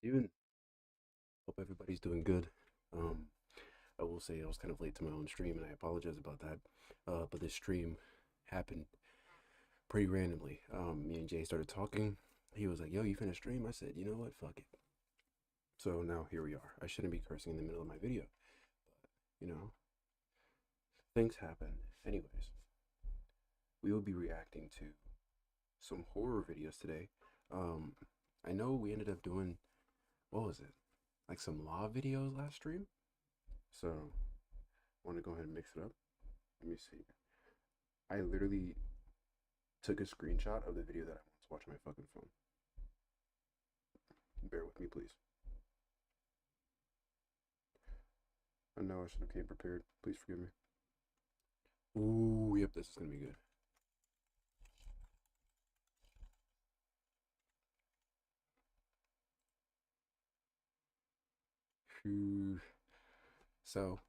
Even hope everybody's doing good. Um, I will say I was kind of late to my own stream, and I apologize about that. But this stream happened pretty randomly. Me and Jay started talking. He was like, "Yo, you finished stream?" I said, "You know what? Fuck it." So now here we are. I shouldn't be cursing in the middle of my video. You know, things happen. Anyways, we will be reacting to some horror videos today. Um, I know we ended up doing, what was it? Like some law videos last stream. So I want to go ahead and mix it up. Let me see. I literally took a screenshot of the video that I want to watch on my fucking phone. Bear with me, please. I know I should have came prepared. Please forgive me. Ooh, yep, this is gonna be good. Phew. So,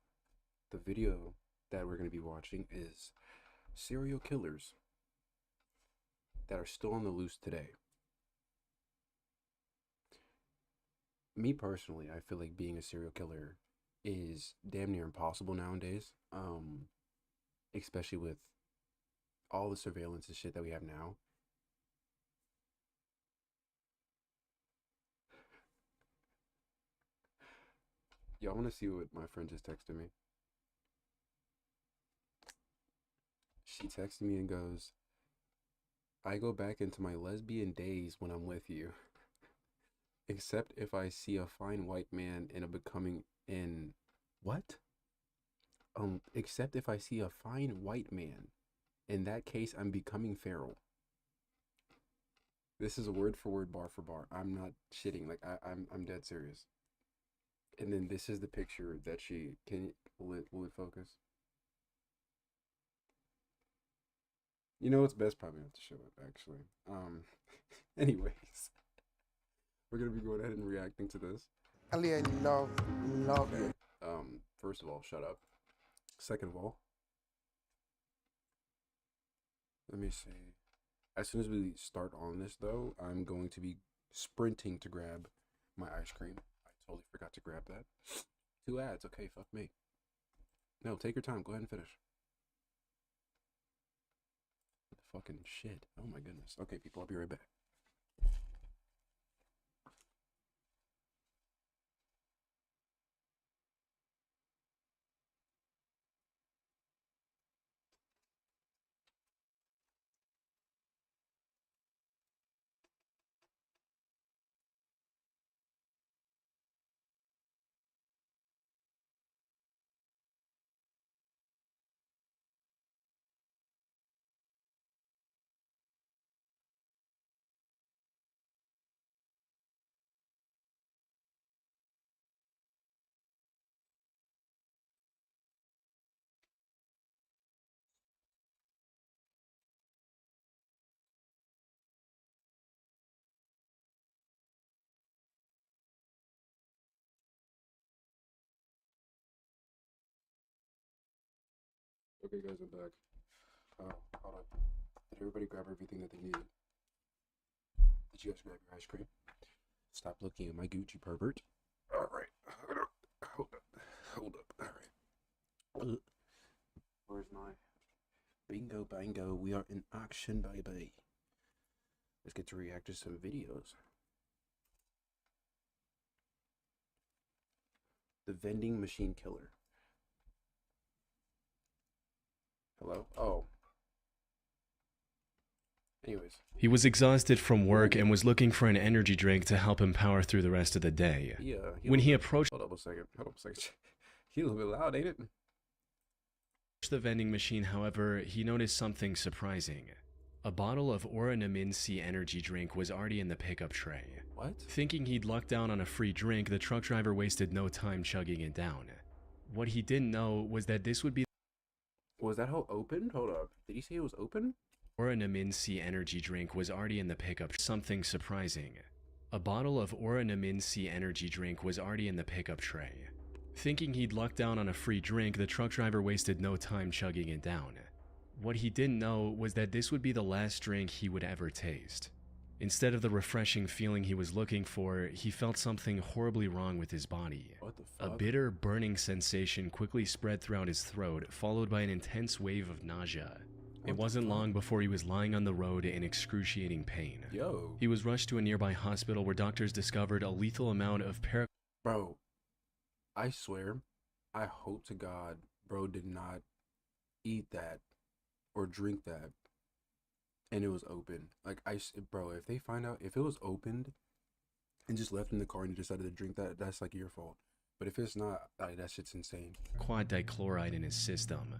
the video that we're gonna be watching is serial killers that are still on the loose today. Me personally, I feel like being a serial killer is damn near impossible nowadays. Especially with all the surveillance and shit that we have now. Y'all want to see what my friend just texted me? She texted me and goes, "I go back into my lesbian days when I'm with you, except if I see a fine white man in a becoming in what? Except if I see a fine white man. In that case, I'm becoming feral." This is a word for word, bar for bar. I'm not shitting. Like I'm dead serious. And then this is the picture that she can. Will it focus? You know what's best? Probably not to show it actually. Anyways, we're gonna be going ahead and reacting to this. Ali, I love Okay. you. First of all, shut up. Second of all, let me see. As soon as we start on this, though, I'm going to be sprinting to grab my ice cream. I totally forgot to grab that. 2 ads. Okay, fuck me. No, take your time. Go ahead and finish. The fucking shit. Oh my goodness. Okay, people, I'll be right back. Okay, guys, I'm back. Hold up. Did everybody grab everything that they needed? Did you guys grab your ice cream? Stop looking at my Gucci, pervert. All right. Hold up. Hold up. All right. Where's my bingo bango? We are in action, baby. Let's get to react to some videos. The vending machine killer. Hello? Oh. Anyways. He was exhausted from work and was looking for an energy drink to help him power through the rest of the day. When he approached Hold up a second. He's a little bit loud, ain't it? the vending machine, however, he noticed something surprising. A bottle of Oranaminsi energy drink was already in the pickup tray. What? Thinking he'd lucked down on a free drink, the truck driver wasted no time chugging it down. What he didn't know was that this would be Was that how opened? Hold up. Did he say it was open? Oranaminsi energy drink was already in the pickup. Something surprising. A bottle of Oranaminsi energy drink was already in the pickup tray. Thinking he'd lucked down on a free drink, the truck driver wasted no time chugging it down. What he didn't know was that this would be the last drink he would ever taste. Instead of the refreshing feeling he was looking for, he felt something horribly wrong with his body. What the A fuck? bitter, burning sensation quickly spread throughout his throat, followed by an intense wave of nausea. It What the wasn't fuck? long before he was lying on the road in excruciating pain. Yo. He was rushed to a nearby hospital where doctors discovered a lethal amount of Bro, I swear, I hope to God bro did not eat that or drink that and it was open. Like, bro, if they find out, if it was opened and just left in the car and you decided to drink that, that's like your fault. But if it's not, like, that shit's insane. paraquat dichloride in his system.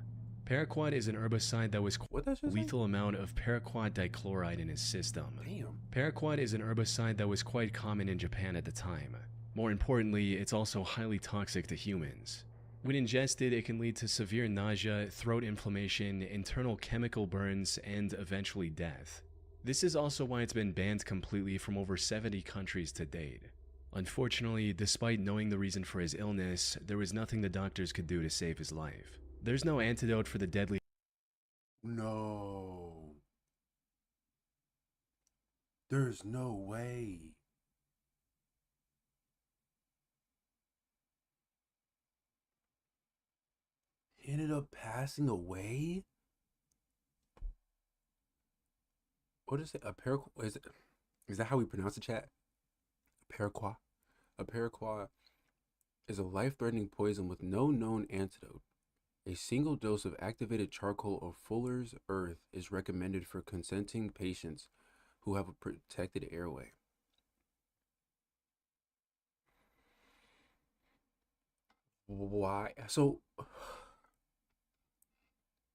Paraquat is an herbicide that was What that shit say? lethal amount of paraquat dichloride in his system. Damn. Paraquat is an herbicide that was quite common in Japan at the time. More importantly, it's also highly toxic to humans. When ingested, it can lead to severe nausea, throat inflammation, internal chemical burns, and eventually death. This is also why it's been banned completely from over 70 countries to date. Unfortunately, despite knowing the reason for his illness, there was nothing the doctors could do to save his life. There's no antidote for the deadly No. There's no way. He ended up passing away? What is it? A paraquat? Is that how we pronounce it, chat? Paraquat? A paraquat is a life-threatening poison with no known antidote. A single dose of activated charcoal or Fuller's Earth is recommended for consenting patients who have a protected airway. Why? So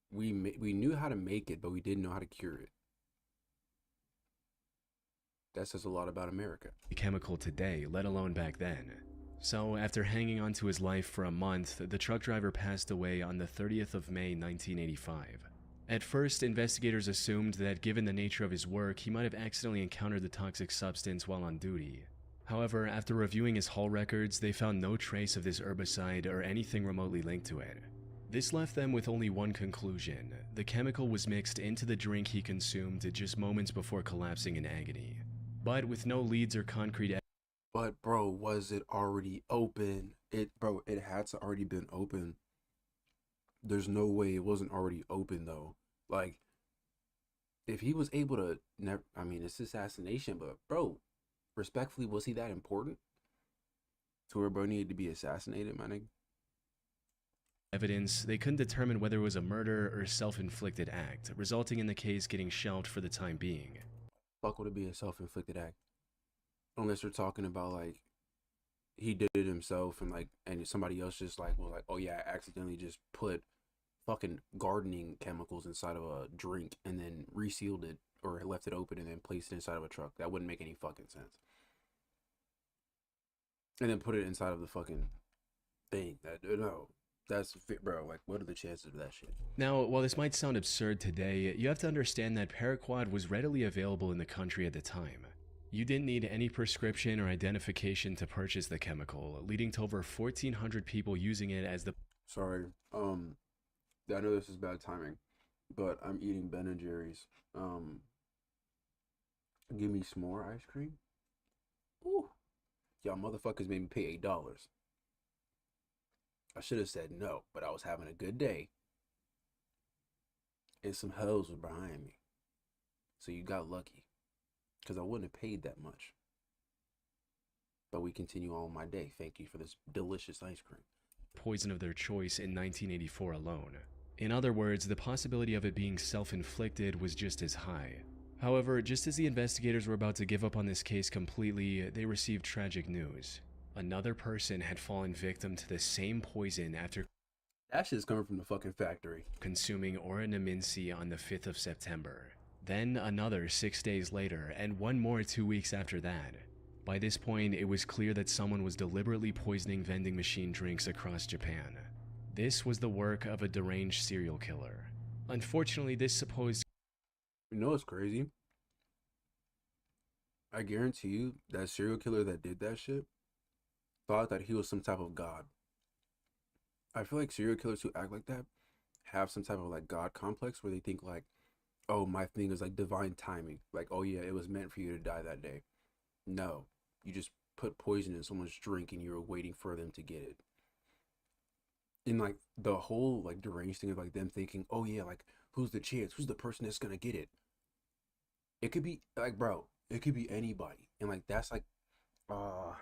we knew how to make it, but we didn't know how to cure it. That says a lot about America. chemical today, let alone back then. So, after hanging on to his life for a month, the truck driver passed away on the 30th of May 1985. At first, investigators assumed that given the nature of his work, he might have accidentally encountered the toxic substance while on duty. However, after reviewing his haul records, they found no trace of this herbicide or anything remotely linked to it. This left them with only one conclusion: the chemical was mixed into the drink he consumed just moments before collapsing in agony. But with no leads or concrete But bro, was it already open? It had to already been open. There's no way it wasn't already open though. Like, if he was able to never, I mean, it's assassination, but bro, respectfully, was he that important to where bro needed to be assassinated, my nigga? evidence, they couldn't determine whether it was a murder or self-inflicted act, resulting in the case getting shelved for the time being. Fuck would it be a self-inflicted act? Unless we're talking about like he did it himself and somebody else just like was like, oh yeah, I accidentally just put fucking gardening chemicals inside of a drink and then resealed it or left it open and then placed it inside of a truck. That wouldn't make any fucking sense. And then put it inside of the fucking thing. That's fit, bro. Like, what are the chances of that shit? Now, while this might sound absurd today, you have to understand that paraquat was readily available in the country at the time. You didn't need any prescription or identification to purchase the chemical, leading to over 1,400 people using it as the Sorry. I know this is bad timing, but I'm eating Ben and Jerry's. Give me s'more ice cream. Ooh. Y'all motherfuckers made me pay $8. I should have said no, but I was having a good day. And some hoes was behind me. So you got lucky. Because I wouldn't have paid that much. But we continue on my day. Thank you for this delicious ice cream. poison of their choice in 1984 alone. In other words, the possibility of it being self-inflicted was just as high. However, just as the investigators were about to give up on this case completely, they received tragic news. Another person had fallen victim to the same poison after That shit's coming from the fucking factory. consuming Oranaminsi on the 5th of September. Then another 6 days later, and one more 2 weeks after that. By this point, it was clear that someone was deliberately poisoning vending machine drinks across Japan. This was the work of a deranged serial killer. Unfortunately, this supposed You know what's crazy? I guarantee you that serial killer that did that shit thought that he was some type of god. I feel like serial killers who act like that have some type of like god complex where they think like, oh, my thing is like divine timing. Like, oh yeah, it was meant for you to die that day. No, you just put poison in someone's drink and you were waiting for them to get it. And like the whole like deranged thing of like them thinking, oh yeah, like who's the chance? Who's the person that's gonna get it? It could be like, bro, it could be anybody. And like that's like uh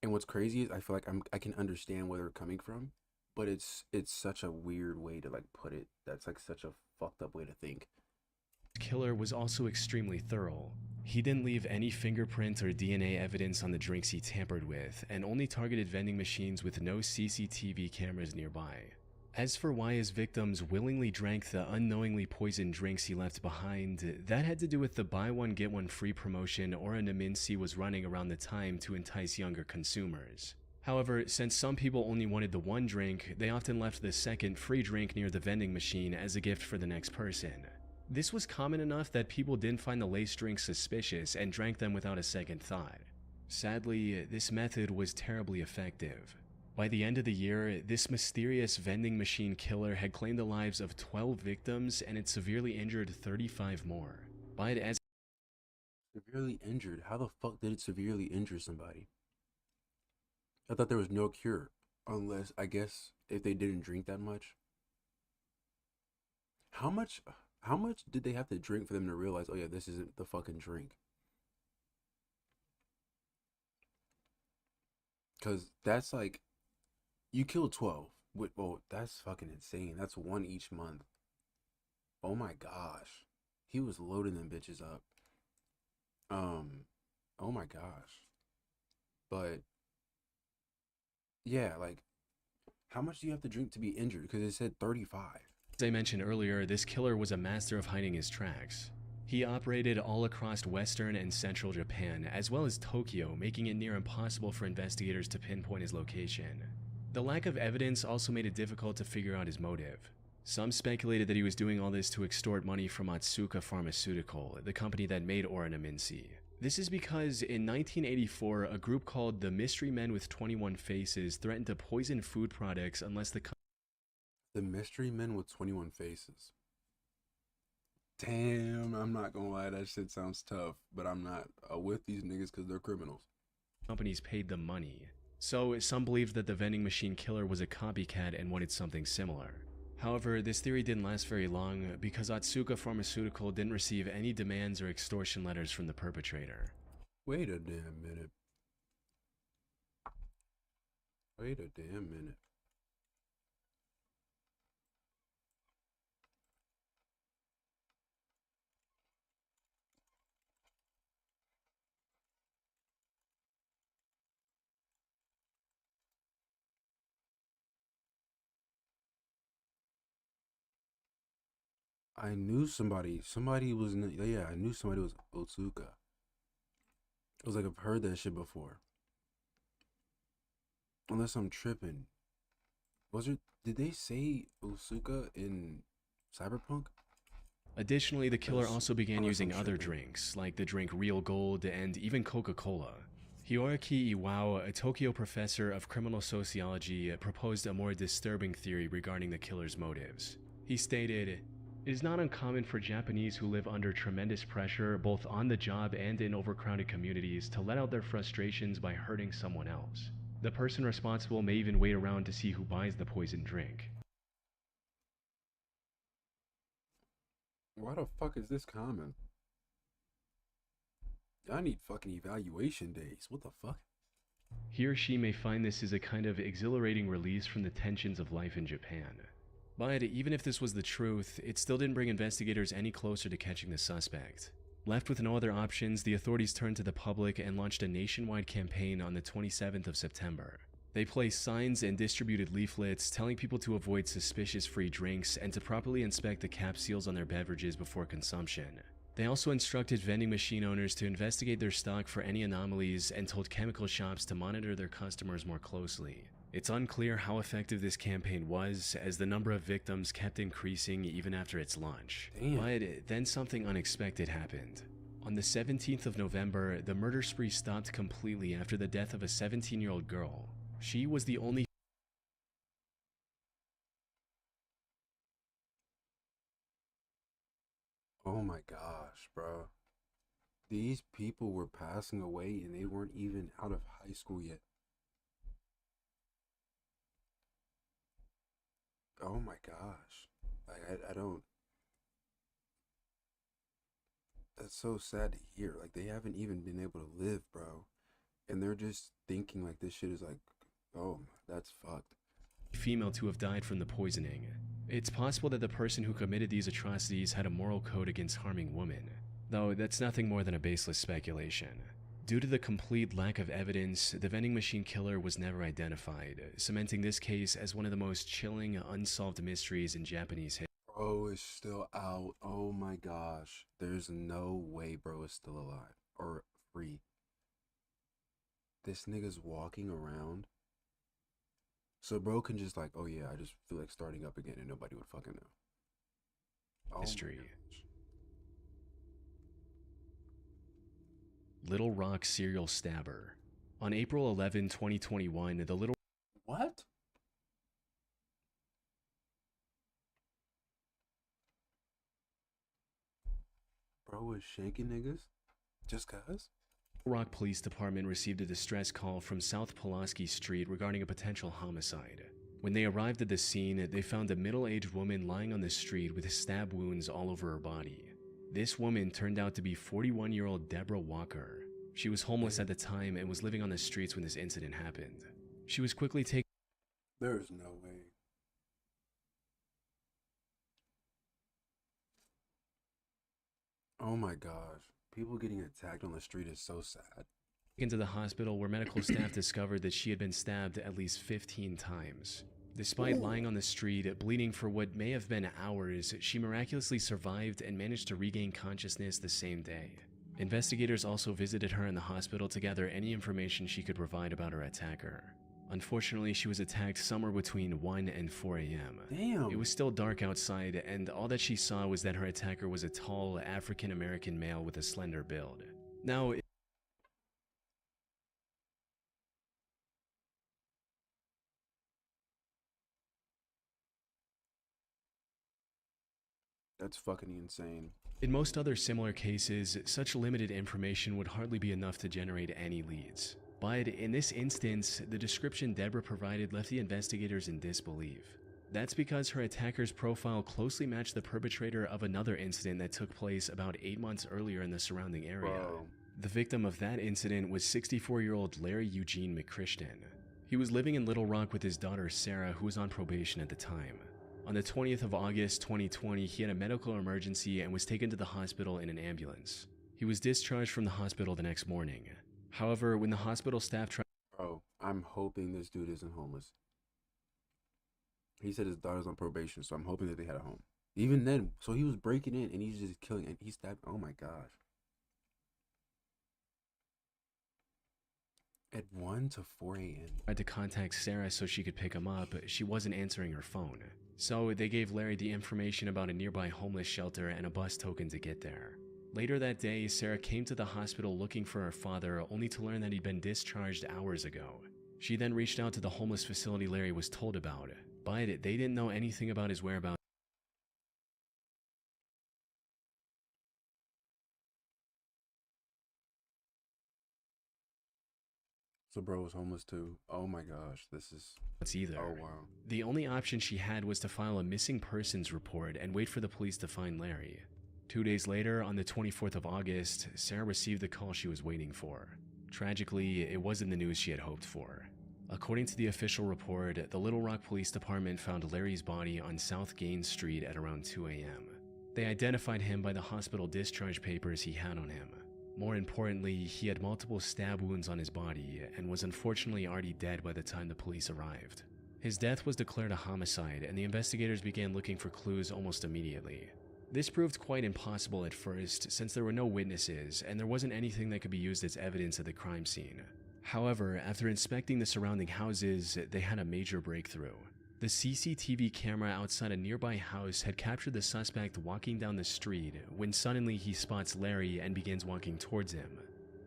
and what's crazy is I feel like I can understand where they're coming from, but it's such a weird way to like put it. That's like such a fucked up way to think. Killer was also extremely thorough. He didn't leave any fingerprint or DNA evidence on the drinks he tampered with, and only targeted vending machines with no CCTV cameras nearby. As for why his victims willingly drank the unknowingly poisoned drinks he left behind, that had to do with the buy one get one free promotion Aura Naminsi was running around the time to entice younger consumers. However, since some people only wanted the one drink, they often left the second free drink near the vending machine as a gift for the next person. This was common enough that people didn't find the laced drinks suspicious and drank them without a second thought. Sadly, this method was terribly effective. By the end of the year, this mysterious vending machine killer had claimed the lives of 12 victims and had severely injured 35 more. But as Severely injured? How the fuck did it severely injure somebody? I thought there was no cure. Unless, I guess, if they didn't drink that much. How much did they have to drink for them to realize, oh yeah, this isn't the fucking drink? Because that's like, you killed 12. Oh, that's fucking insane. That's one each month. Oh my gosh. He was loading them bitches up. Oh my gosh. But, yeah, like, how much do you have to drink to be injured? Because it said 35. I mentioned earlier, this killer was a master of hiding his tracks. He operated all across western and central Japan, as well as Tokyo, making it near impossible for investigators to pinpoint his location. The lack of evidence also made it difficult to figure out his motive. Some speculated that he was doing all this to extort money from Otsuka Pharmaceutical, the company that made Aura Naminsi. This is because in 1984, a group called the Mystery Men with 21 Faces threatened to poison food products unless The Mystery Men with 21 Faces. Damn, I'm not gonna lie, that shit sounds tough, but I'm not with these niggas because they're criminals. companies paid them money. So some believed that the vending machine killer was a copycat and wanted something similar. However, this theory didn't last very long because Otsuka Pharmaceutical didn't receive any demands or extortion letters from the perpetrator. Wait a damn minute. Wait a damn minute. I knew somebody was, yeah, I knew somebody was Otsuka. I was like, I've heard that shit before. Unless I'm tripping. Did they say Otsuka in Cyberpunk? Additionally, the killer also began unless I'm using other tripping. drinks, like the drink Real Gold and even Coca-Cola. Hiroaki Iwao, a Tokyo professor of criminal sociology, proposed a more disturbing theory regarding the killer's motives. He stated, "It is not uncommon for Japanese who live under tremendous pressure, both on the job and in overcrowded communities, to let out their frustrations by hurting someone else. The person responsible may even wait around to see who buys the poisoned drink." Why the fuck is this common? I need fucking evaluation days. What the fuck? He or she may find this as a kind of exhilarating release from the tensions of life in Japan. But even if this was the truth, it still didn't bring investigators any closer to catching the suspect. Left with no other options, the authorities turned to the public and launched a nationwide campaign on the 27th of September. They placed signs and distributed leaflets telling people to avoid suspicious free drinks and to properly inspect the cap seals on their beverages before consumption. They also instructed vending machine owners to investigate their stock for any anomalies and told chemical shops to monitor their customers more closely. It's unclear how effective this campaign was, as the number of victims kept increasing even after its launch. Damn. But then something unexpected happened. On the 17th of November, the murder spree stopped completely after the death of a 17-year-old girl. She was the only my gosh, bro. These people were passing away and they weren't even out of high school yet. Oh my gosh. Like, I don't. That's so sad to hear. Like, they haven't even been able to live, bro. And they're just thinking like this shit is like, oh, that's fucked. Female to have died from the poisoning. It's possible that the person who committed these atrocities had a moral code against harming women, though that's nothing more than a baseless speculation. Due to the complete lack of evidence, the vending machine killer was never identified, cementing this case as one of the most chilling, unsolved mysteries in Japanese history. Bro is still out. Oh my gosh. There's no way bro is still alive or free. This nigga's walking around. So bro can just like, oh yeah, I just feel like starting up again and nobody would fucking know. Oh my gosh. Little Rock serial stabber. On April 11, 2021, the Little What? Bro was shanking niggas? Just cuz? Rock Police Department received a distress call from South Pulaski Street regarding a potential homicide. When they arrived at the scene, they found a middle-aged woman lying on the street with stab wounds all over her body. This woman turned out to be 41-year-old Deborah Walker. She was homeless at the time and was living on the streets when this incident happened. She was quickly taken. There's no way. Oh my gosh. People getting attacked on the street is so sad. Into the hospital where medical staff discovered that she had been stabbed at least 15 times. Despite lying on the street, bleeding for what may have been hours, she miraculously survived and managed to regain consciousness the same day. Investigators also visited her in the hospital to gather any information she could provide about her attacker. Unfortunately, she was attacked somewhere between 1 and 4 a.m. Damn. It was still dark outside, and all that she saw was that her attacker was a tall, African-American male with a slender build. Now, That's fucking insane. in most other similar cases, such limited information would hardly be enough to generate any leads. But in this instance, the description Deborah provided left the investigators in disbelief. That's because her attacker's profile closely matched the perpetrator of another incident that took place about 8 months earlier in the surrounding area. Bro. The victim of that incident was 64-year-old Larry Eugene McChristian. He was living in Little Rock with his daughter Sarah, who was on probation at the time. On the 20th of August 2020, he had a medical emergency and was taken to the hospital in an ambulance. He was discharged from the hospital the next morning. However, when the hospital staff tried... Bro, I'm hoping this dude isn't homeless. He said his daughter's on probation, so I'm hoping that they had a home. Even then, so he was breaking in and he's just killing and he stabbed. Oh my gosh. At 1 to 4 a.m. tried to contact Sarah so she could pick him up, but she wasn't answering her phone. So they gave Larry the information about a nearby homeless shelter and a bus token to get there. Later that day, Sarah came to the hospital looking for her father, only to learn that he'd been discharged hours ago. She then reached out to the homeless facility Larry was told about, but they didn't know anything about his whereabouts. So bro was homeless too. Oh my gosh, this is... Either. Oh wow. The only option she had was to file a missing persons report and wait for the police to find Larry. 2 days later, on the 24th of August, Sarah received the call she was waiting for. Tragically, it wasn't the news she had hoped for. According to the official report, the Little Rock Police Department found Larry's body on South Gaines Street at around 2 a.m. They identified him by the hospital discharge papers he had on him. More importantly, he had multiple stab wounds on his body and was unfortunately already dead by the time the police arrived. His death was declared a homicide, and the investigators began looking for clues almost immediately. This proved quite impossible at first, since there were no witnesses and there wasn't anything that could be used as evidence at the crime scene. However, after inspecting the surrounding houses, they had a major breakthrough. The CCTV camera outside a nearby house had captured the suspect walking down the street when suddenly he spots Larry and begins walking towards him.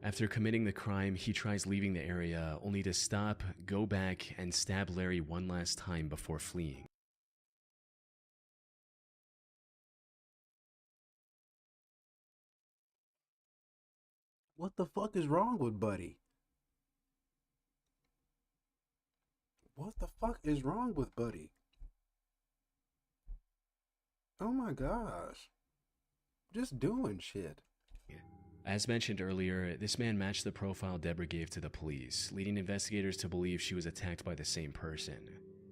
After committing the crime, he tries leaving the area only to stop, go back, and stab Larry one last time before fleeing. What the fuck is wrong with Buddy? What the fuck is wrong with Buddy? Oh my gosh. Just doing shit. As mentioned earlier, this man matched the profile Deborah gave to the police, leading investigators to believe she was attacked by the same person.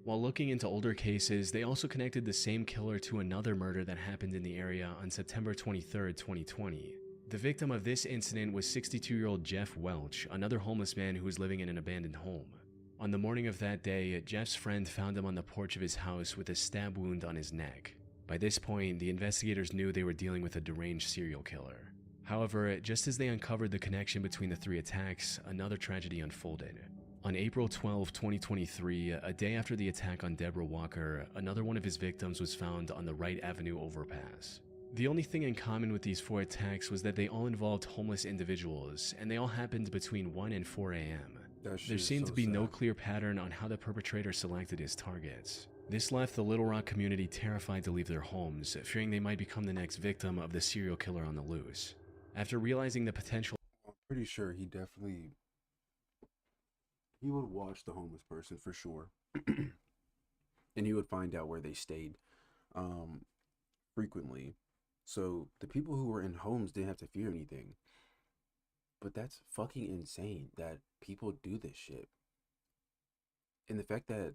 While looking into older cases, they also connected the same killer to another murder that happened in the area on September 23, 2020. The victim of this incident was 62-year-old Jeff Welch, another homeless man who was living in an abandoned home. On the morning of that day, Jeff's friend found him on the porch of his house with a stab wound on his neck. By this point, the investigators knew they were dealing with a deranged serial killer. However, just as they uncovered the connection between the three attacks, another tragedy unfolded. On April 12, 2023, a day after the attack on Deborah Walker, another one of his victims was found on the Wright Avenue overpass. The only thing in common with these 4 attacks was that they all involved homeless individuals, and they all happened between 1 and 4 a.m. There seemed to be no clear pattern on how the perpetrator selected his targets. This left the Little Rock community terrified to leave their homes, fearing they might become the next victim of the serial killer on the loose. After realizing the potential, I'm pretty sure he would watch the homeless person for sure. And he would find out where they stayed frequently. So the people who were in homes didn't have to fear anything. But that's fucking insane that people do this shit. And the fact that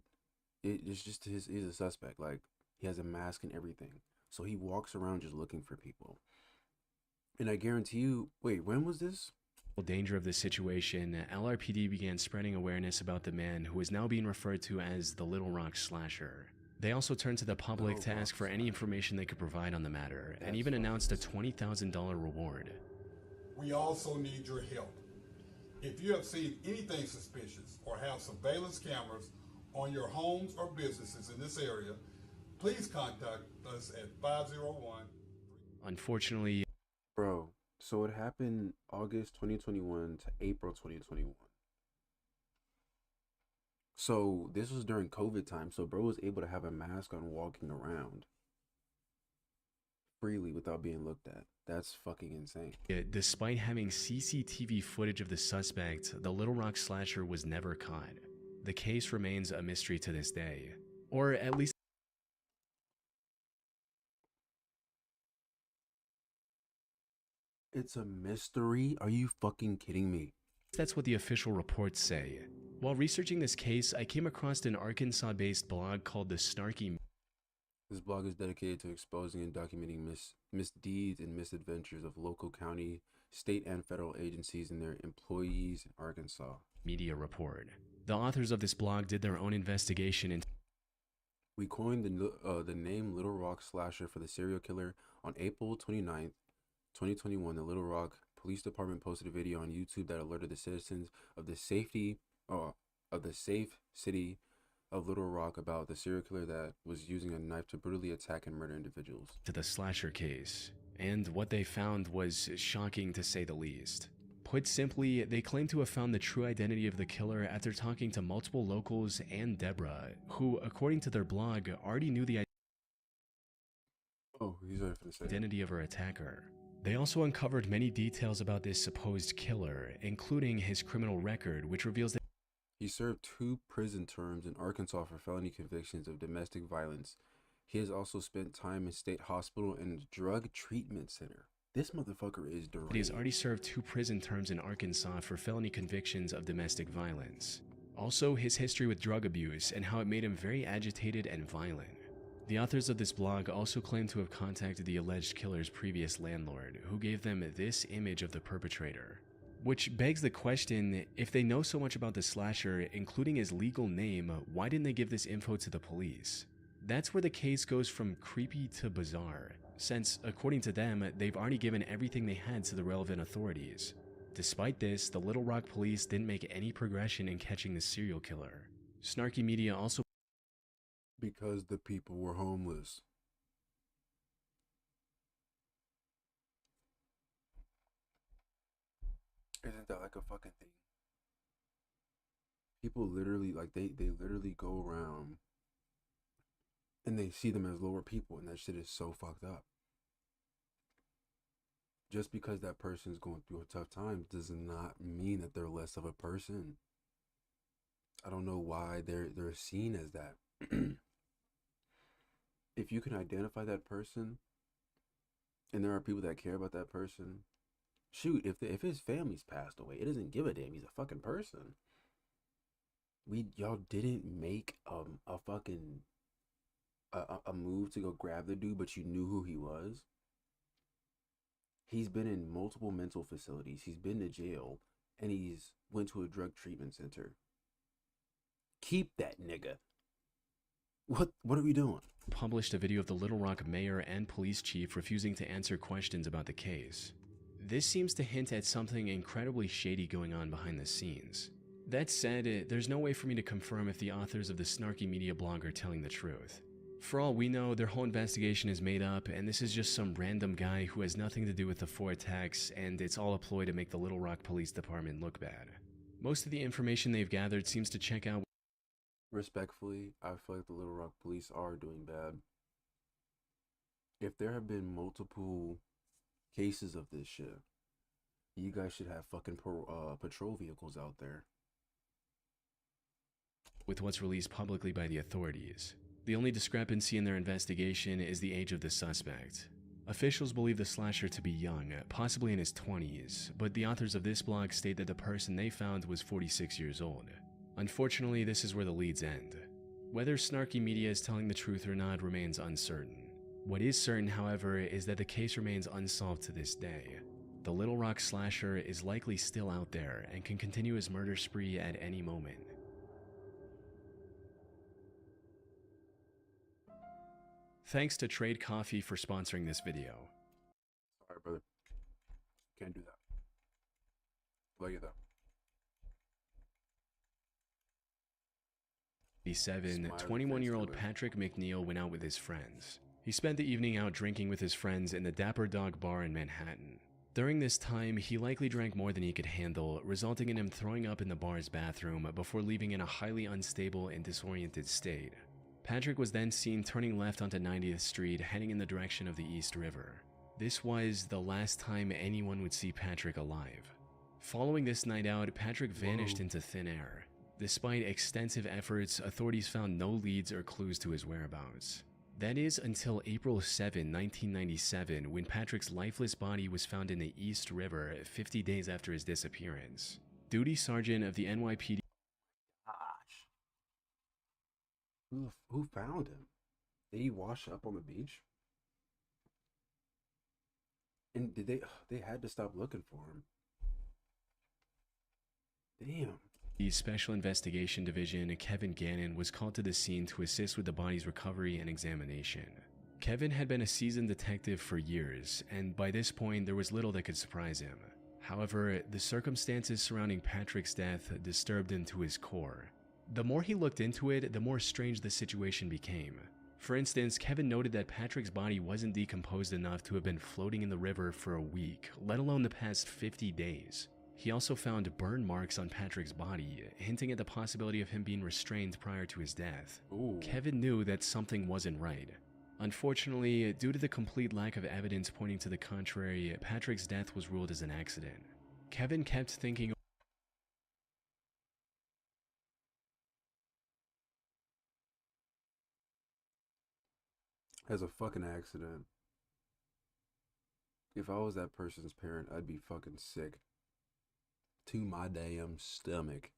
it's just he's a suspect. Like, he has a mask and everything. So he walks around just looking for people. And I guarantee you, wait, when was this? Danger of the situation, LRPD began spreading awareness about the man who is now being referred to as the Little Rock Slasher. They also turned to the public to ask for any information they could provide on the matter, and even announced a $20,000 reward. We also need your help. If you have seen anything suspicious or have surveillance cameras on your homes or businesses in this area, please contact us at 501. Unfortunately, Bro, so it happened August 2021 to April 2021. So this was during COVID time, so bro was able to have a mask on walking around freely without being looked at. That's fucking insane. despite having CCTV footage of the suspect, the Little Rock Slasher was never caught. The case remains a mystery to this day, or at least It's a mystery? Are you fucking kidding me? that's what the official reports say. While researching this case, I came across an Arkansas-based blog called The Snarky. This blog is dedicated to exposing and documenting misdeeds and misadventures of local, county, state, and federal agencies and their employees in Arkansas. Media report. The authors of this blog did their own investigation into We coined the name Little Rock Slasher for the serial killer on April 29th, 2021. The Little Rock Police Department posted a video on YouTube that alerted the citizens of the safe city of Little Rock about the serial killer that was using a knife to brutally attack and murder individuals. the slasher case, and what they found was shocking to say the least. Put simply, they claim to have found the true identity of the killer after talking to multiple locals and Deborah, who, according to their blog, already knew the Oh, he's already finna say it. identity of her attacker. They also uncovered many details about this supposed killer, including his criminal record, which reveals that He served 2 prison terms in Arkansas for felony convictions of domestic violence. He has also spent time in state hospital and drug treatment center. This motherfucker is deranged. he has already served 2 prison terms in Arkansas for felony convictions of domestic violence. Also, his history with drug abuse and how it made him very agitated and violent. The authors of this blog also claim to have contacted the alleged killer's previous landlord, who gave them this image of the perpetrator. Which begs the question, if they know so much about the slasher, including his legal name, why didn't they give this info to the police? That's where the case goes from creepy to bizarre, since, according to them, they've already given everything they had to the relevant authorities. Despite this, the Little Rock police didn't make any progression in catching the serial killer. Snarky Media also Because the people were homeless. Isn't that like a fucking thing? People literally, like, they literally go around and they see them as lower people, and that shit is so fucked up. Just because that person's going through a tough time does not mean that they're less of a person. I don't know why they're seen as that. If you can identify that person, and there are people that care about that person, shoot, if his family's passed away, it doesn't give a damn. He's a fucking person. Y'all didn't make a fucking a move to go grab the dude, but you knew who he was. He's been in multiple mental facilities. He's been to jail, and he's went to a drug treatment center. Keep that nigga. What are we doing? Published a video of the Little Rock mayor and police chief refusing to answer questions about the case. This seems to hint at something incredibly shady going on behind the scenes. That said, there's no way for me to confirm if the authors of the snarky media blog are telling the truth. For all we know, their whole investigation is made up, and this is just some random guy who has nothing to do with the 4 attacks, and it's all a ploy to make the Little Rock Police Department look bad. Most of the information they've gathered seems to check out. Respectfully, I feel like the Little Rock police are doing bad. If there have been multiple cases of this shit, you guys should have fucking patrol vehicles out there. With what's released publicly by the authorities. The only discrepancy in their investigation is the age of the suspect. Officials believe the slasher to be young, possibly in his 20s, but the authors of this blog state that the person they found was 46 years old. Unfortunately, this is where the leads end. Whether snarky media is telling the truth or not remains uncertain. What is certain, however, is that the case remains unsolved to this day. The Little Rock slasher is likely still out there and can continue his murder spree at any moment. Thanks to Trade Coffee for sponsoring this video. Sorry, brother. Can't do that. Love you though. 21-year-old Patrick McNeil went out with his friends. He spent the evening out drinking with his friends in the Dapper Dog Bar in Manhattan. During this time, he likely drank more than he could handle, resulting in him throwing up in the bar's bathroom before leaving in a highly unstable and disoriented state. Patrick was then seen turning left onto 90th Street, heading in the direction of the East River. This was the last time anyone would see Patrick alive. Following this night out, Patrick vanished into thin air. Despite extensive efforts, authorities found no leads or clues to his whereabouts. That is until April 7, 1997, when Patrick's lifeless body was found in the East River 50 days after his disappearance. Duty Sergeant of the NYPD. Gosh. Who found him? Did he wash up on the beach? And did they had to stop looking for him? Damn. The Special Investigation Division, Kevin Gannon, was called to the scene to assist with the body's recovery and examination. Kevin had been a seasoned detective for years, and by this point there was little that could surprise him. However, the circumstances surrounding Patrick's death disturbed him to his core. The more he looked into it, the more strange the situation became. For instance, Kevin noted that Patrick's body wasn't decomposed enough to have been floating in the river for a week, let alone the past 50 days. He also found burn marks on Patrick's body, hinting at the possibility of him being restrained prior to his death. Ooh. Kevin knew that something wasn't right. Unfortunately, due to the complete lack of evidence pointing to the contrary, Patrick's death was ruled as an accident. Kevin kept thinking As a fucking accident. If I was that person's parent, I'd be fucking sick to my damn stomach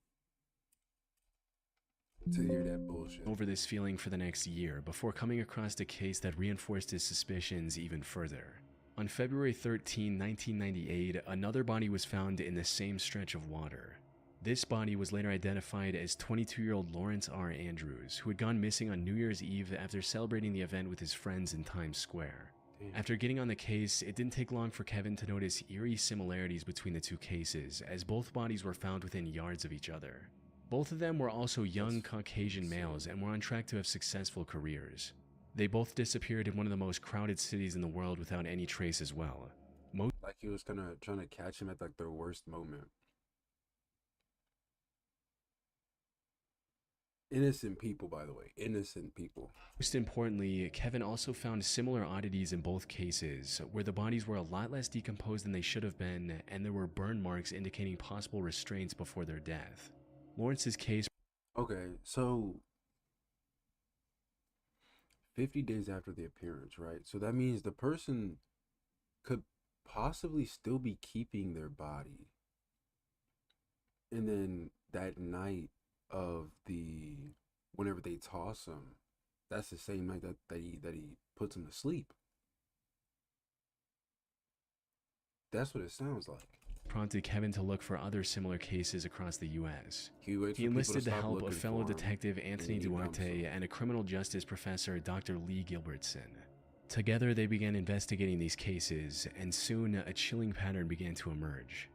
to hear that bullshit. over this feeling for the next year before coming across a case that reinforced his suspicions even further. On February 13, 1998, another body was found in the same stretch of water. This body was later identified as 22-year-old Lawrence R. Andrews, who had gone missing on New Year's Eve after celebrating the event with his friends in Times Square. Damn. After getting on the case, it didn't take long for Kevin to notice eerie similarities between the two cases, as both bodies were found within yards of each other. Both of them were also young Caucasian males and were on track to have successful careers. They both disappeared in one of the most crowded cities in the world without any trace as well. Like he was trying to catch him at like their worst moment. Innocent people, by the way. Innocent people. Most importantly, Kevin also found similar oddities in both cases, where the bodies were a lot less decomposed than they should have been, and there were burn marks indicating possible restraints before their death. Lawrence's case. Okay, so 50 days after the appearance, right? So that means the person could possibly still be keeping their body. And then that night of the whenever they toss him, that's the same night that he puts him to sleep. That's what it sounds like. Prompted Kevin to look for other similar cases across the U.S. He waits He for people to enlisted the stop help looking of fellow for him, detective and Anthony he bounces Duarte him. and a criminal justice professor, Dr. Lee Gilbertson. Together, they began investigating these cases, and soon a chilling pattern began to emerge.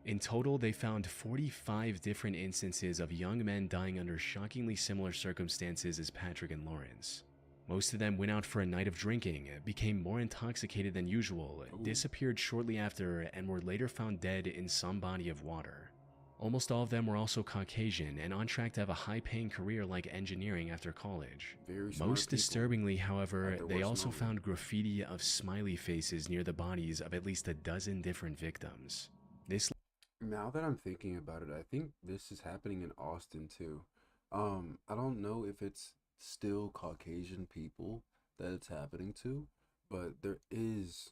In total, they found 45 different instances of young men dying under shockingly similar circumstances as Patrick and Lawrence. Most of them went out for a night of drinking, became more intoxicated than usual, disappeared shortly after, and were later found dead in some body of water. Almost all of them were also Caucasian and on track to have a high-paying career like engineering after college. Very smart Most people disturbingly, however, at their they worst also moment. found graffiti of smiley faces near the bodies of at least a dozen different victims. This Now that I'm thinking about it, I think this is happening in Austin too. I don't know if it's still Caucasian people that it's happening to, but there is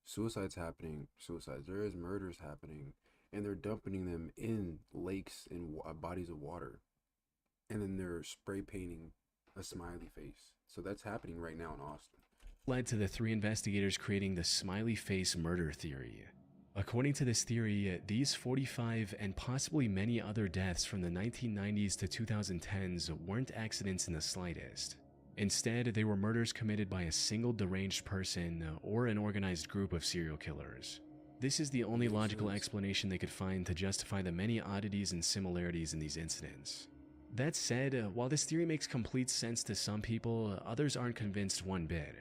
suicides, there is murders happening, and they're dumping them in lakes and bodies of water, and then they're spray painting a smiley face. So that's happening right now in Austin. led to the three investigators creating the smiley face murder theory. According to this theory, these 45 and possibly many other deaths from the 1990s to 2010s weren't accidents in the slightest. Instead, they were murders committed by a single deranged person or an organized group of serial killers. This is the only Makes logical sense. explanation they could find to justify the many oddities and similarities in these incidents. That said, while this theory makes complete sense to some people, others aren't convinced one bit.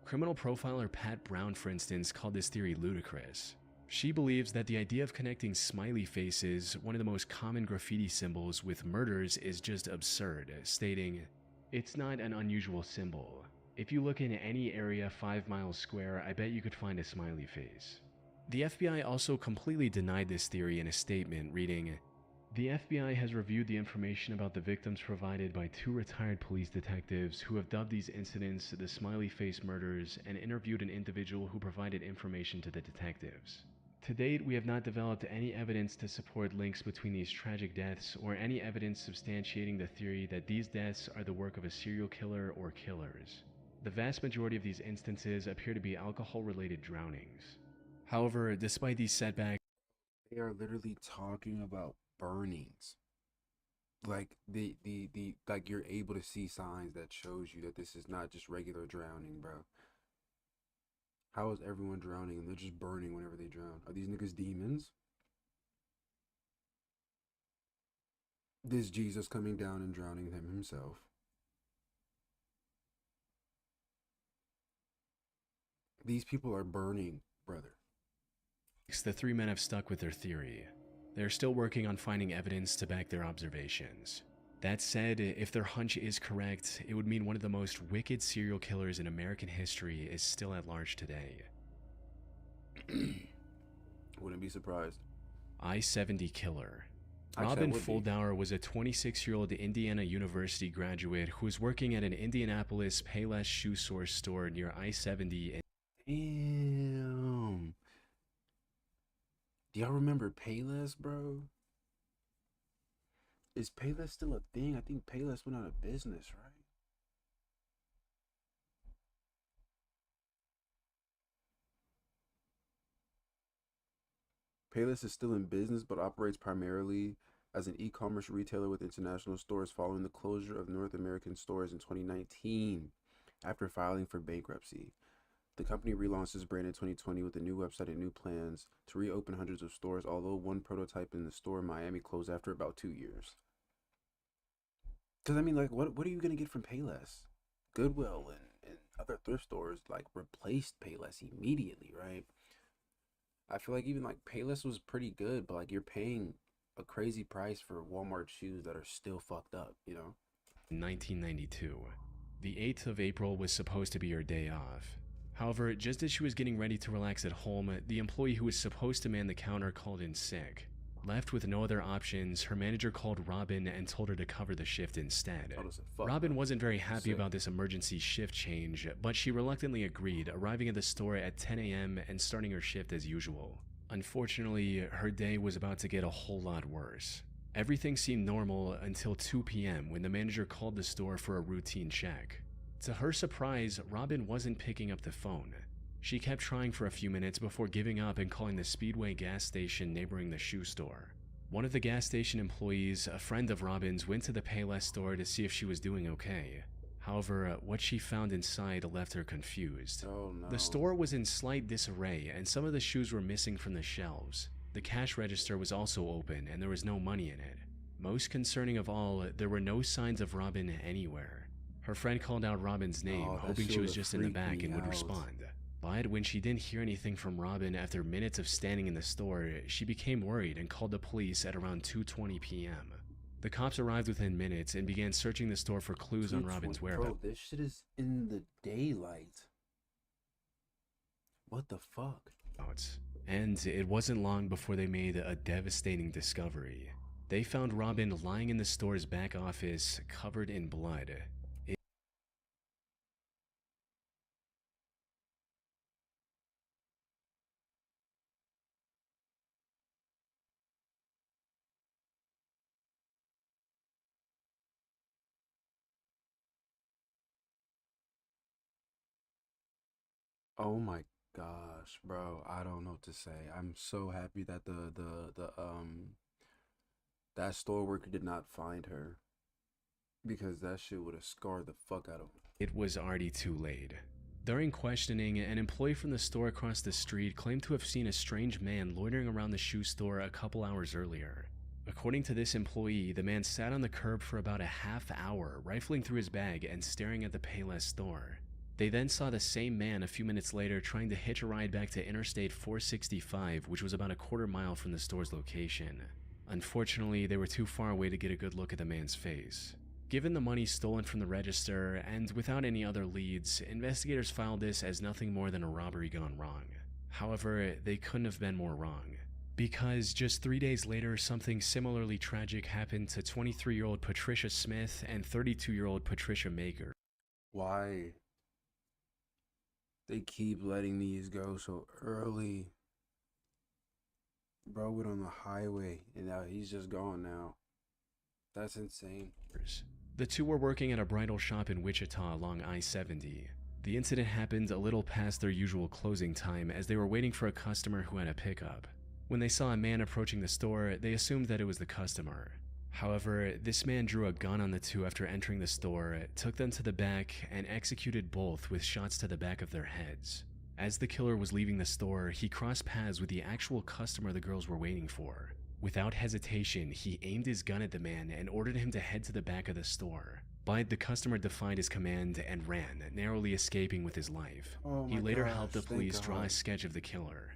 Criminal profiler Pat Brown, for instance, called this theory ludicrous. She believes that the idea of connecting smiley faces, one of the most common graffiti symbols, with murders is just absurd, stating, "It's not an unusual symbol. If you look in any area 5 miles square, I bet you could find a smiley face." The FBI also completely denied this theory in a statement, reading, "The FBI has reviewed the information about the victims provided by 2 retired police detectives who have dubbed these incidents the smiley face murders and interviewed an individual who provided information to the detectives. To date, we have not developed any evidence to support links between these tragic deaths or any evidence substantiating the theory that these deaths are the work of a serial killer or killers. The vast majority of these instances appear to be alcohol-related drownings." However, despite these setbacks, They are literally talking about burnings. Like the like you're able to see signs that shows you that this is not just regular drowning, bro. How is everyone drowning and they're just burning whenever they drown? Are these niggas demons? This Jesus coming down and drowning them himself. These people are burning, brother. the 3 men have stuck with their theory. They're still working on finding evidence to back their observations. That said, if their hunch is correct, it would mean one of the most wicked serial killers in American history is still at large today. Wouldn't be surprised. I-70 killer. Actually, I Robin would be. Fuldauer was a 26-year-old Indiana University graduate who was working at an Indianapolis Payless shoe source store near I-70 Damn. Do y'all remember Payless, bro? Is Payless still a thing? I think Payless went out of business, right? Payless is still in business, but operates primarily as an e-commerce retailer with international stores following the closure of North American stores in 2019 after filing for bankruptcy. The company relaunched its brand in 2020 with a new website and new plans to reopen hundreds of stores, although one prototype in the store in Miami closed after about 2 years. Because, I mean, like, what are you going to get from Payless? Goodwill and other thrift stores, like, replaced Payless immediately, right? I feel like even, like, Payless was pretty good, but, like, you're paying a crazy price for Walmart shoes that are still fucked up, you know? 1992. The 8th of April was supposed to be her day off. However, just as she was getting ready to relax at home, the employee who was supposed to man the counter called in sick. Left with no other options, her manager called Robin and told her to cover the shift instead. Robin wasn't very happy about this emergency shift change, but she reluctantly agreed, arriving at the store at 10 a.m. and starting her shift as usual. Unfortunately, her day was about to get a whole lot worse. Everything seemed normal until 2 p.m. when the manager called the store for a routine check. To her surprise, Robin wasn't picking up the phone. She kept trying for a few minutes before giving up and calling the Speedway gas station neighboring the shoe store. One of the gas station employees, a friend of Robin's, went to the Payless store to see if she was doing okay. However, what she found inside left her confused. Oh no. The store was in slight disarray and some of the shoes were missing from the shelves. The cash register was also open and there was no money in it. Most concerning of all, there were no signs of Robin anywhere. Her friend called out Robin's name, hoping she was just in the back and would respond. But when she didn't hear anything from Robin after minutes of standing in the store, she became worried and called the police at around 2:20 p.m. The cops arrived within minutes and began searching the store for clues on Robin's whereabouts. Bro, this shit is in the daylight. What the fuck? And it wasn't long before they made a devastating discovery. They found Robin lying in the store's back office, covered in blood. Oh my gosh, bro. I don't know what to say. I'm so happy that that store worker did not find her, because that shit would have scarred the fuck out of me. It was already too late. During questioning, an employee from the store across the street claimed to have seen a strange man loitering around the shoe store a couple hours earlier. According to this employee, the man sat on the curb for about a half hour, rifling through his bag and staring at the Payless store. They then saw the same man a few minutes later trying to hitch a ride back to Interstate 465, which was about a quarter mile from the store's location. Unfortunately, they were too far away to get a good look at the man's face. Given the money stolen from the register, and without any other leads, investigators filed this as nothing more than a robbery gone wrong. However, they couldn't have been more wrong, because just 3 days later, something similarly tragic happened to 23-year-old Patricia Smith and 32-year-old Patricia Maker. Why? They keep letting these go so early. Bro went on the highway and now he's just gone now. That's insane. The two were working at a bridal shop in Wichita along I-70. The incident happened a little past their usual closing time as they were waiting for a customer who had a pickup. When they saw a man approaching the store, they assumed that it was the customer. However, this man drew a gun on the two after entering the store, took them to the back, and executed both with shots to the back of their heads. As the killer was leaving the store, he crossed paths with the actual customer the girls were waiting for. Without hesitation, he aimed his gun at the man and ordered him to head to the back of the store. But the customer defied his command and ran, narrowly escaping with his life. He later helped the police draw a sketch of the killer.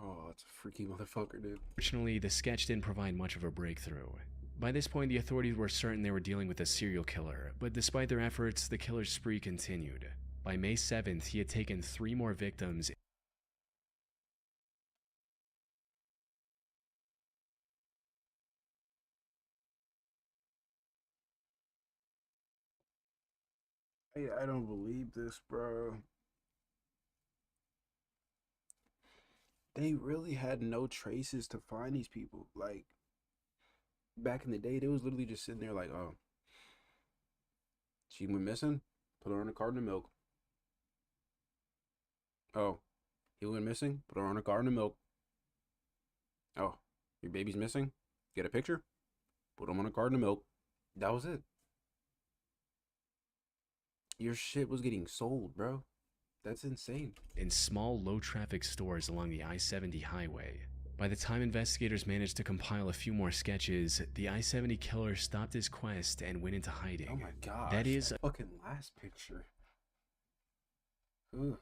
Oh, it's a freaky motherfucker, dude. Unfortunately, the sketch didn't provide much of a breakthrough. By this point, the authorities were certain they were dealing with a serial killer, but despite their efforts, the killer's spree continued. By May 7th, he had taken 3 more victims. I don't believe this, bro. They really had no traces to find these people. Like, back in the day, they was literally just sitting there like, oh, she went missing? Put her on a carton of milk. Oh, he went missing? Put her on a carton of milk. Oh, your baby's missing? Get a picture? Put him on a carton of milk. That was it. Your shit was getting sold, bro. That's insane. In small, low-traffic stores along the I-70 highway. By the time investigators managed to compile a few more sketches, the I-70 killer stopped his quest and went into hiding. Oh my god. That is fucking last picture. Ugh.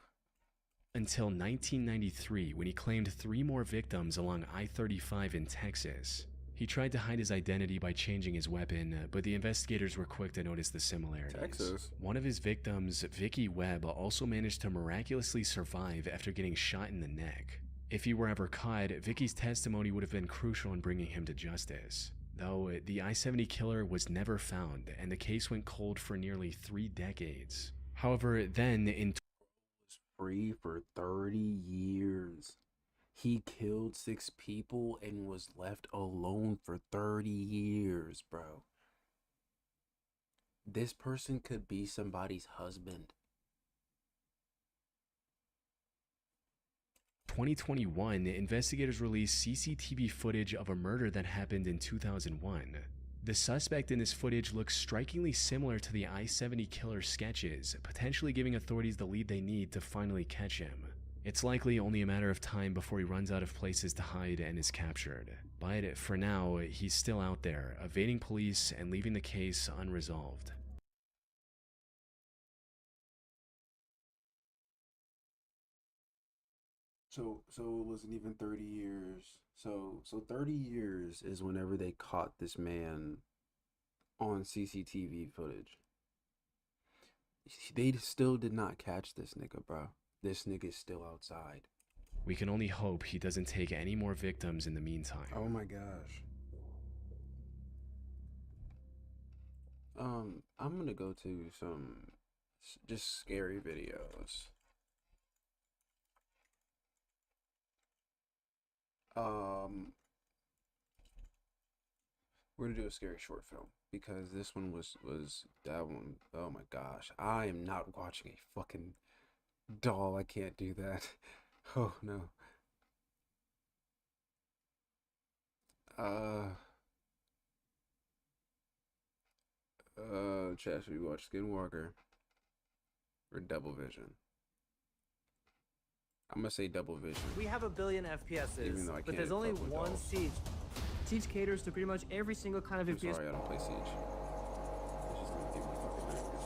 Until 1993, when he claimed 3 more victims along I-35 in Texas. He tried to hide his identity by changing his weapon, but the investigators were quick to notice the similarities. Texas. One of his victims, Vicky Webb, also managed to miraculously survive after getting shot in the neck. If he were ever caught, Vicky's testimony would have been crucial in bringing him to justice. Though the I-70 killer was never found, and the case went cold for nearly 3 decades. However, then in Free for 30 years. He killed 6 people and was left alone for 30 years, bro. This person could be somebody's husband. 2021, investigators released CCTV footage of a murder that happened in 2001. The suspect in this footage looks strikingly similar to the I-70 killer sketches, potentially giving authorities the lead they need to finally catch him. It's likely only a matter of time before he runs out of places to hide and is captured. But for now, he's still out there, evading police and leaving the case unresolved. So it wasn't even 30 years. So 30 years is whenever they caught this man on CCTV footage. They still did not catch this nigga, bro. This nigga's still outside. We can only hope he doesn't take any more victims in the meantime. Oh my gosh. I'm gonna go to some just scary videos. We're gonna do a scary short film because this one was that one. Oh my gosh, I am not watching a fucking doll. I can't do that. Oh no. Chat, should we watch Skinwalker or Double Vision? I'm gonna say Double Vision. We have a billion Even FPSs, though I but there's can't only fuck with one dolls. Siege. Siege caters to pretty much every single kind of I'm FPS. sorry, I don't play Siege. It's just gonna give me fucking nightmares.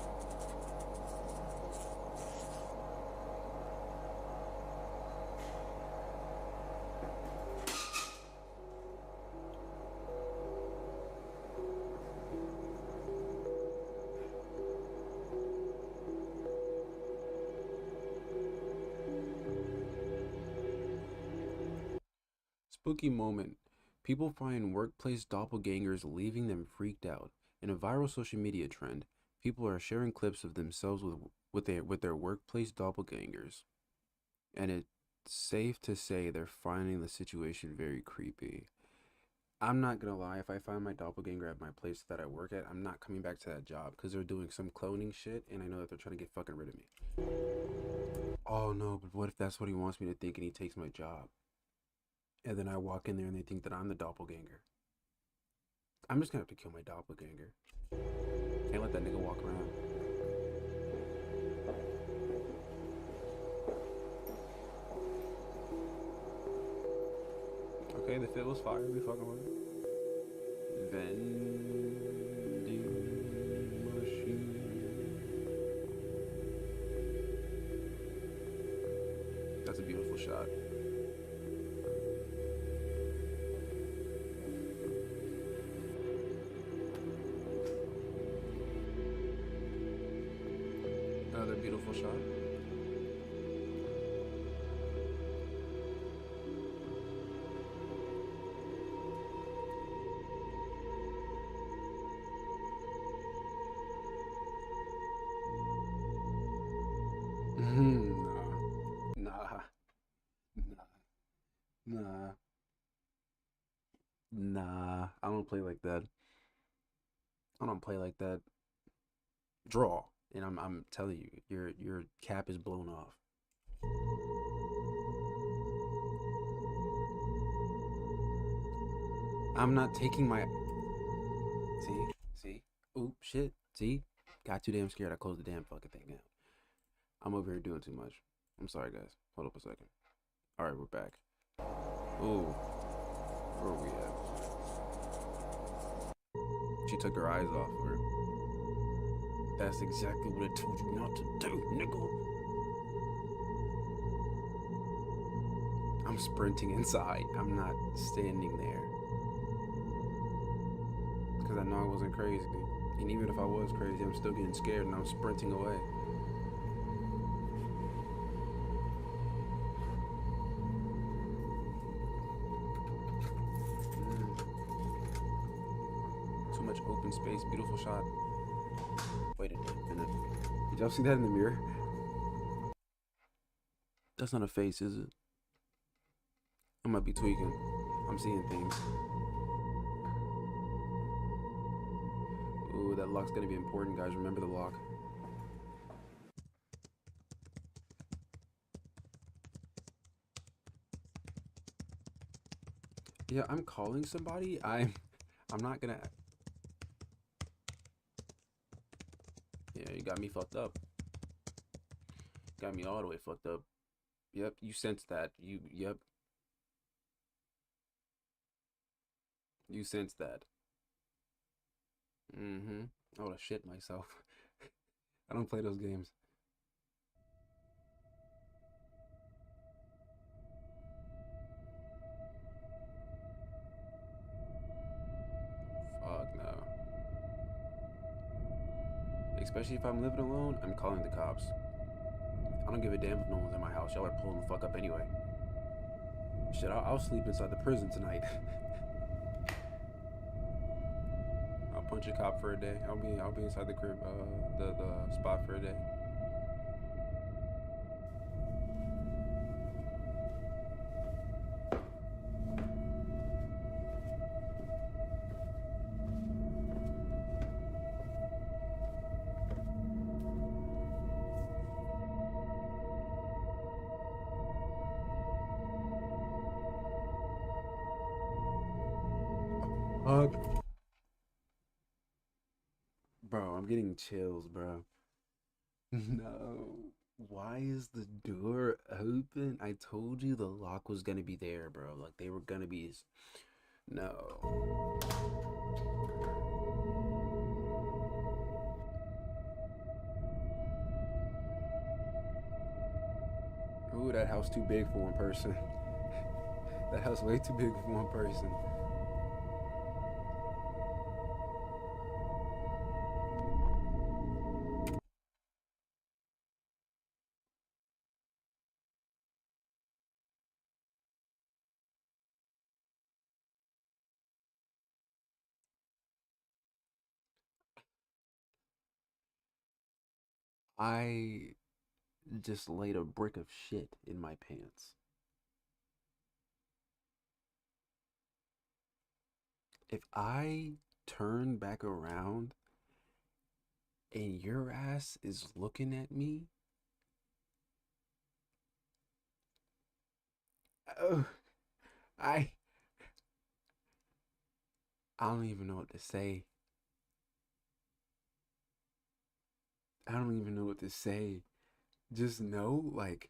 Spooky moment. People find workplace doppelgangers, leaving them freaked out. In a viral social media trend, people are sharing clips of themselves with their workplace doppelgangers. And it's safe to say they're finding the situation very creepy. I'm not gonna lie, if I find my doppelganger at my place that I work at, I'm not coming back to that job because they're doing some cloning shit and I know that they're trying to get fucking rid of me. Oh no, but what if that's what he wants me to think and he takes my job? And then I walk in there and they think that I'm the doppelganger. I'm just gonna have to kill my doppelganger. Can't let that nigga walk around. Okay, the fit was fire. We fucking with it. Vending machine. That's a beautiful shot. Another beautiful shot. Nah. I don't play like that. I don't play like that. Draw. And I'm telling you, your cap is blown off. I'm not taking my See? Oop, shit. See? Got too damn scared. I closed the damn fucking thing down. I'm over here doing too much. I'm sorry, guys. Hold up a second. Alright, we're back. Ooh. Where are we at? She took her eyes off her. That's exactly what I told you not to do, nigga. I'm sprinting inside. I'm not standing there. Because I know I wasn't crazy. And even if I was crazy, I'm still getting scared and I'm sprinting away. Too much open space. Beautiful shot. Wait a minute. Did y'all see that in the mirror? That's not a face, is it? I might be tweaking. I'm seeing things. Ooh, that lock's gonna be important, guys. Remember the lock. Yeah, I'm calling somebody. I'm not gonna. Yeah, you got me fucked up. Got me all the way fucked up. Yep, you sensed that. Yep. You sensed that. Mm-hmm. I would've shit myself. I don't play those games. Fuck no. Especially if I'm living alone, I'm calling the cops. I don't give a damn if no one's in my house. Y'all are pulling the fuck up anyway. Shit, I'll sleep inside the prison tonight. I'll punch a cop for a day. I'll be inside the crib, the spot for a day. Bro, I'm getting chills, bro. No. Why is the door open? I told you the lock was gonna be there, bro. Like, they were gonna be... No. Ooh, that house too big for one person. That house way too big for one person. I just laid a brick of shit in my pants. If I turn back around and your ass is looking at me, oh, I don't even know what to say. I don't even know what to say. Just know, like,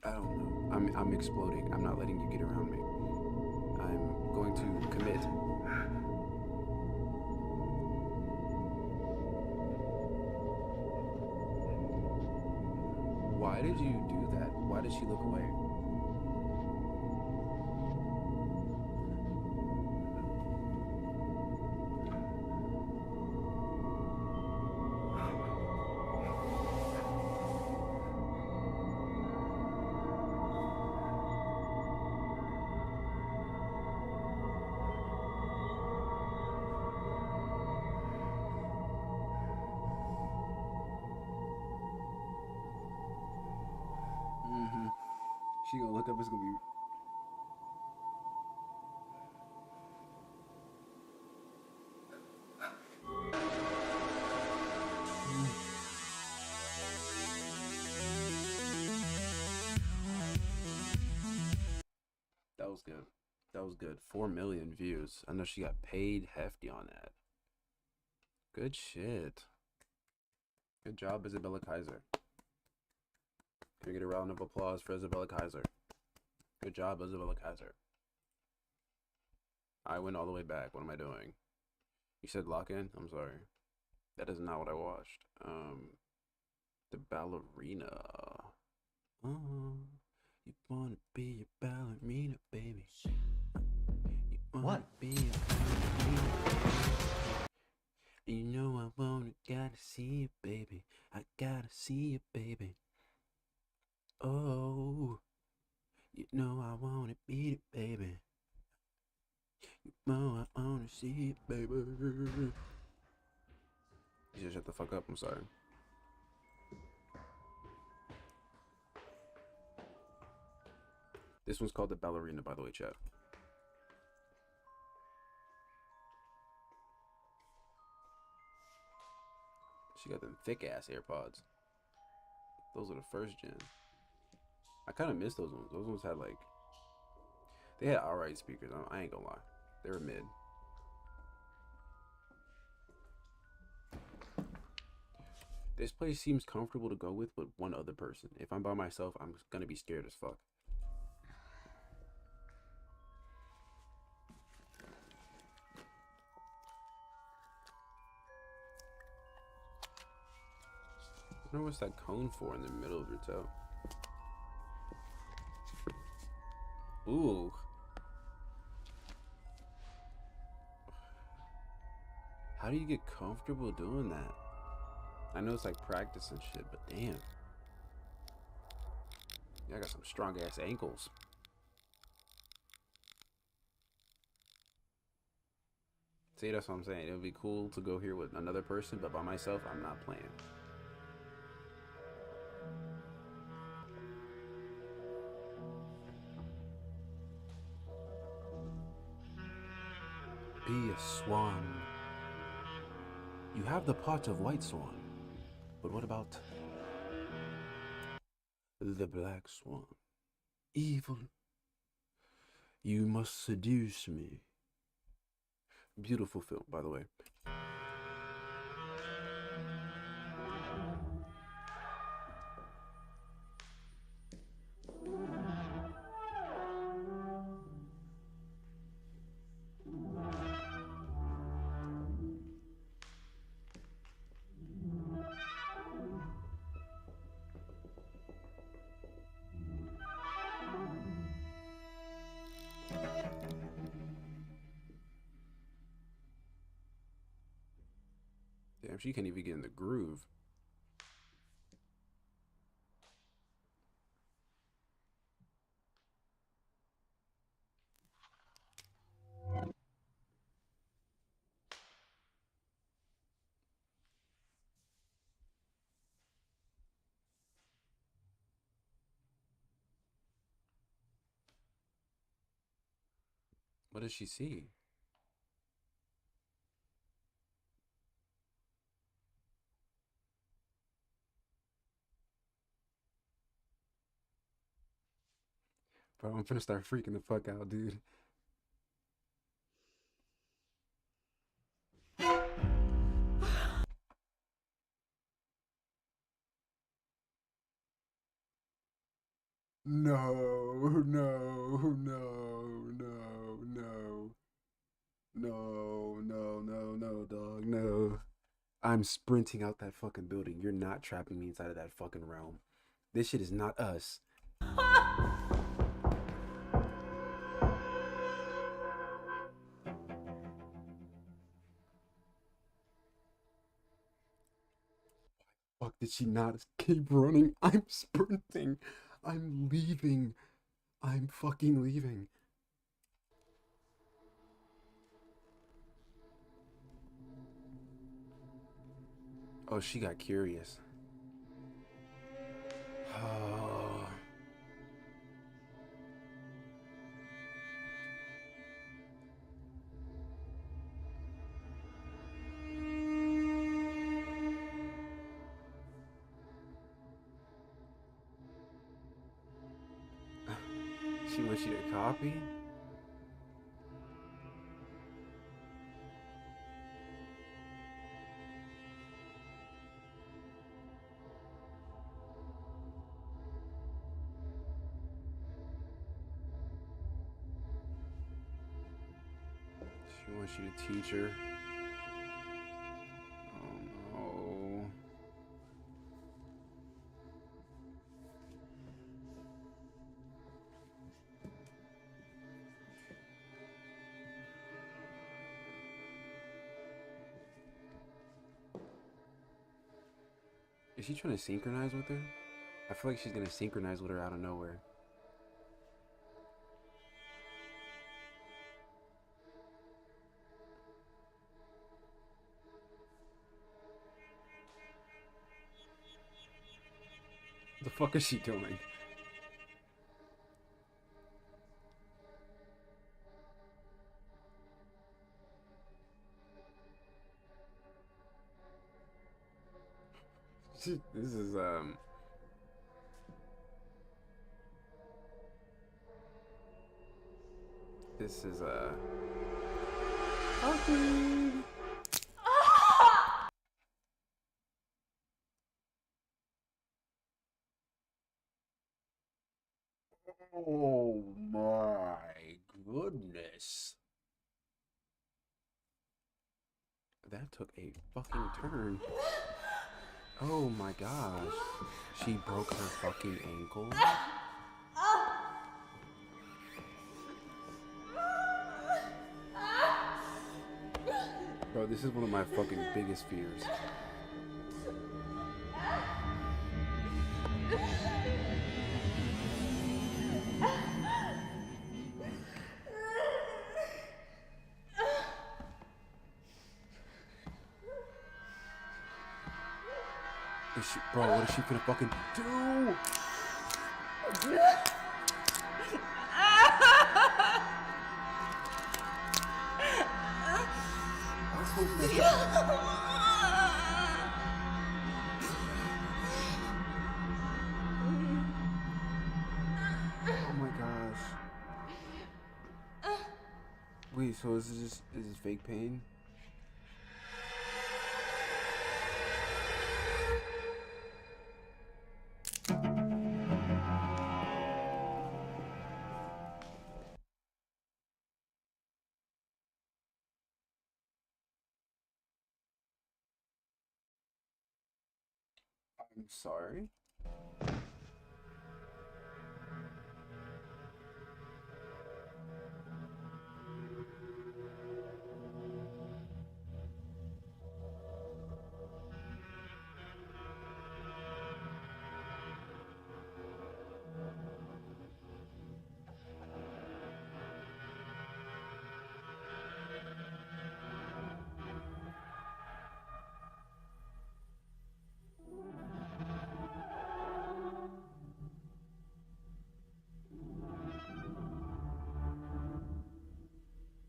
I don't know. I'm exploding. I'm not letting you get around me. I'm going to commit. Why did you do that? Why did she look away? She gonna look up, it's gonna be... That was good. That was good. 4 million views. I know she got paid hefty on that. Good shit. Good job, Isabella Kaiser. Can we get a round of applause for Isabella Kaiser? Good job, Isabella Kaiser. I went all the way back. What am I doing? You said lock in? I'm sorry. That is not what I watched. The ballerina. You wanna be a ballerina, baby. You wanna What? be a ballerina, baby. You know I wanna, gotta see it, baby. I gotta see it, baby. Oh, you know I wanna beat it, baby. You know I wanna see it, baby. You should shut the fuck up. I'm sorry. This one's called the Ballerina, by the way, chat. She got them thick ass AirPods. Those are the first gen. I kind of miss those ones. Those ones had like, they had alright speakers. I ain't gonna lie, they were mid. This place seems comfortable to go with one other person. If I'm by myself, I'm gonna be scared as fuck. I wonder what's that cone for in the middle of your toe. Ooh. How do you get comfortable doing that? I know it's like practice and shit, but damn. Yeah, I got some strong ass ankles. See, that's what I'm saying. It would be cool to go here with another person, but by myself, I'm not playing. Be a swan. You have the part of white swan, but what about the black swan? Evil. You must seduce me. Beautiful film, by the way. Damn, she can't even get in the groove. What does she see? Bro, I'm finna start freaking the fuck out, dude. No, no, no, no, no. No, no, no, no, dog, no. I'm sprinting out that fucking building. You're not trapping me inside of that fucking realm. This shit is not us. Fuck, did she not keep running? I'm sprinting. I'm leaving. I'm fucking leaving. Oh, she got curious. Oh. She wants you to copy? She wants you to teach her. Oh no. Is she trying to synchronize with her? I feel like she's gonna synchronize with her out of nowhere. The fuck is she doing? This is awkward. Oh my goodness. That took a fucking turn. Oh my gosh. She broke her fucking ankle. Bro, this is one of my fucking biggest fears. Bro, what is she gonna fucking do? Oh my gosh. Wait, so is this fake pain? I'm sorry.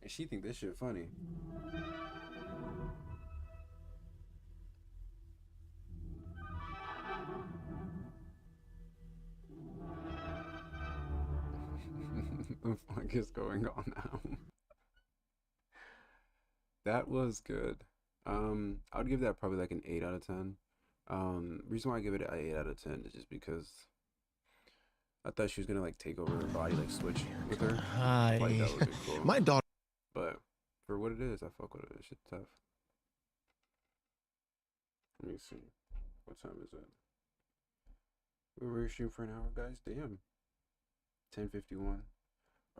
And she think this shit funny. The fuck is going on now? That was good. I would give that probably like an 8 out of 10. Reason why I give it an 8 out of 10 is just because I thought she was gonna like take over her body, like switch with her. Hi. Like that would be cool. My daughter. But for what it is, I fuck with it. It's shit tough. Let me see. What time is it? We were shooting for an hour, guys. Damn. 10:51.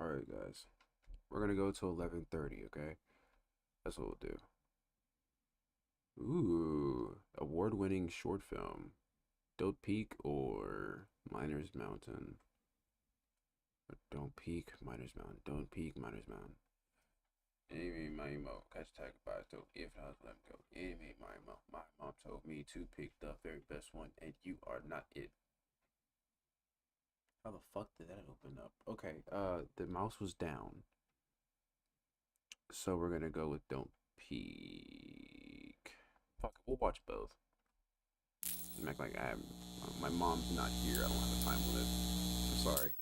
All right, guys. We're gonna go to 11:30. Okay. That's what we'll do. Ooh, award-winning short film. Don't Peak or Miners Mountain. Or Don't Peak, Miners Mountain. Don't Peak, Miners Mountain. Enemy my emo. Hashtag by so if not let go. Enemy my mom. My mom told me to pick the very best one, and you are not it. How the fuck did that open up? Okay, the mouse was down. So we're gonna go with Don't Peek. Fuck it, we'll watch both. Act like my mom's not here. I don't have the time for this. I'm sorry.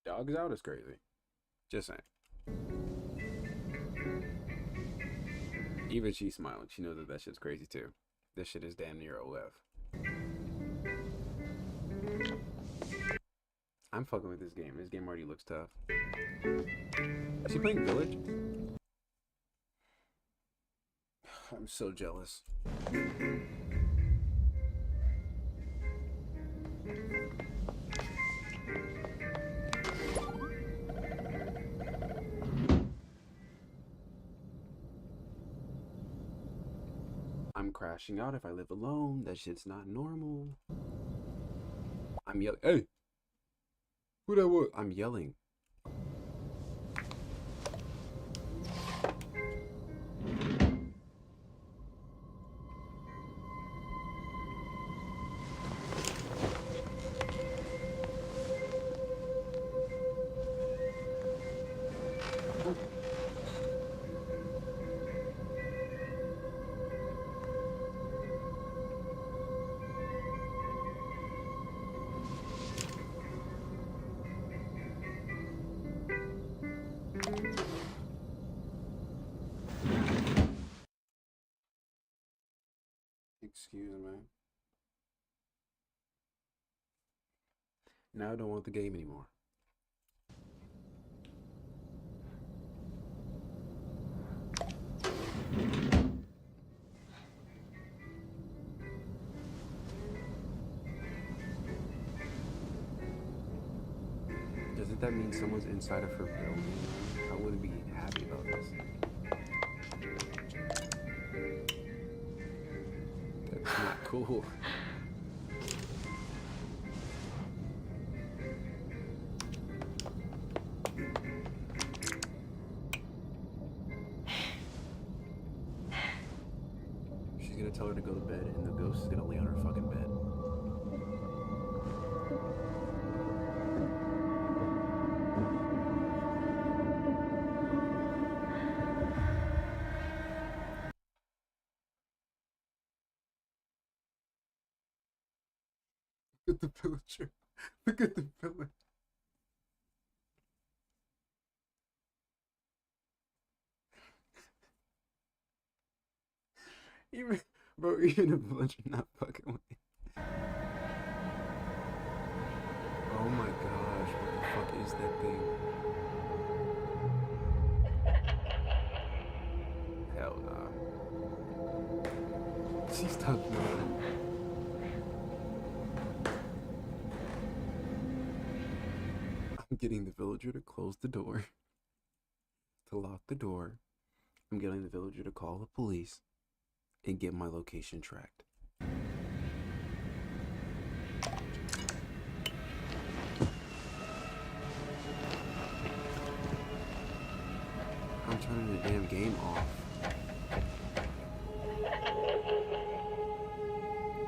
Dogs out is crazy. Just saying. Even she's smiling. She knows that that shit's crazy too. This shit is damn near OF. I'm fucking with this game. This game already looks tough. Is she playing Village? I'm so jealous. I'm crashing out if I live alone. That shit's not normal. I'm yelling. Hey! Who that was? I'm yelling. Excuse me. Now I don't want the game anymore. Doesn't that mean someone's inside of her building? I wouldn't be happy about this. That's not cool. She's gonna tell her to go to bed, and the ghost is gonna lay on her fucking bed. Look at the villager. Look at the villager. Even, bro, even a villager not fucking with me. Oh my gosh, what the fuck is that thing? Hell nah. She stopped moving. I'm getting the villager to close the door, to lock the door. I'm getting the villager to call the police and get my location tracked. I'm turning the damn game off.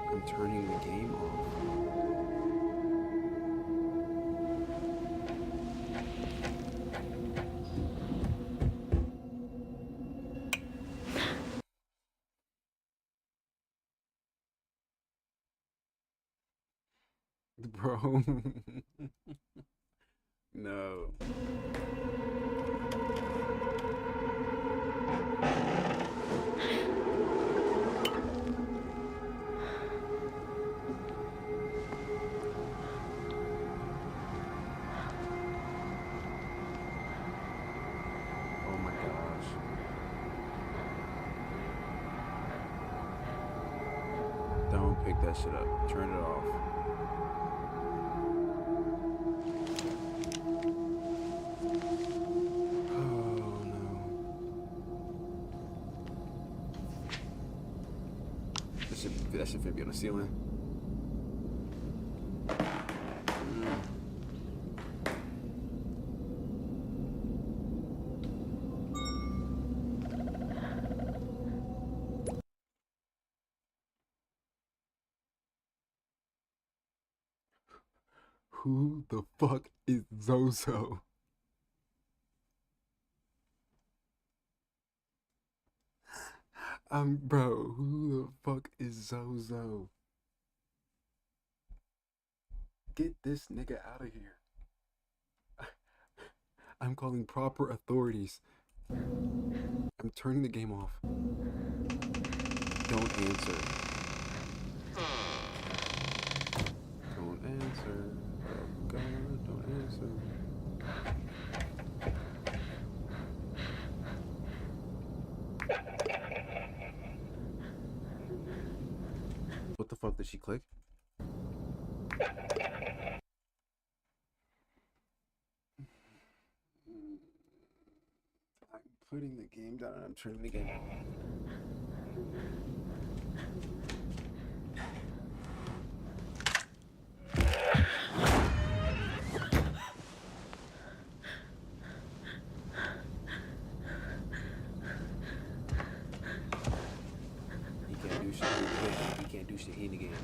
I'm turning the game off. Bro. No. Oh my gosh. Don't pick that shit up. Turn it off. That shit finna be on the ceiling. Who the fuck is Zozo? Bro, who the fuck is Zozo? Get this nigga out of here. I'm calling proper authorities. I'm turning the game off. Don't answer. Don't answer. Oh God, don't answer. What the fuck did she click? I'm putting the game down and I'm turning the game on. He can't do shit in the game. He can't do shit in the game.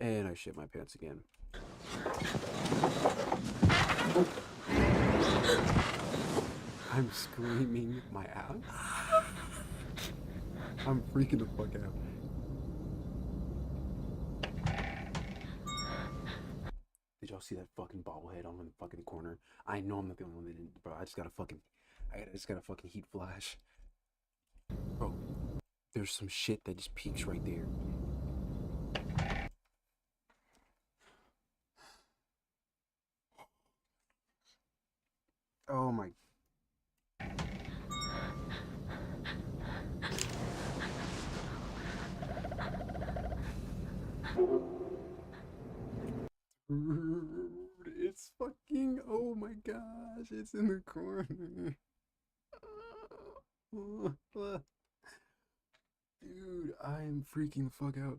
And I shit my pants again. I'm screaming my ass. I'm freaking the fuck out. Did y'all see that fucking bobblehead on the fucking corner? I know I'm not the only one that didn't, bro. I just got a fucking heat flash. Bro, there's some shit that just peeks right there. Oh my. It's fucking, oh my gosh, it's in the corner. Dude, I am freaking the fuck out.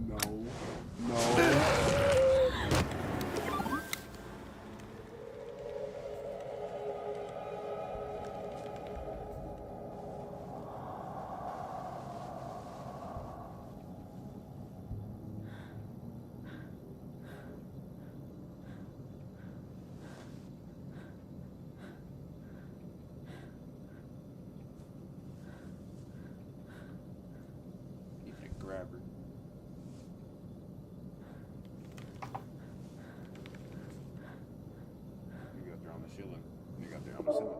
No. You can grab her. You got there on the ceiling. You got there on the ceiling.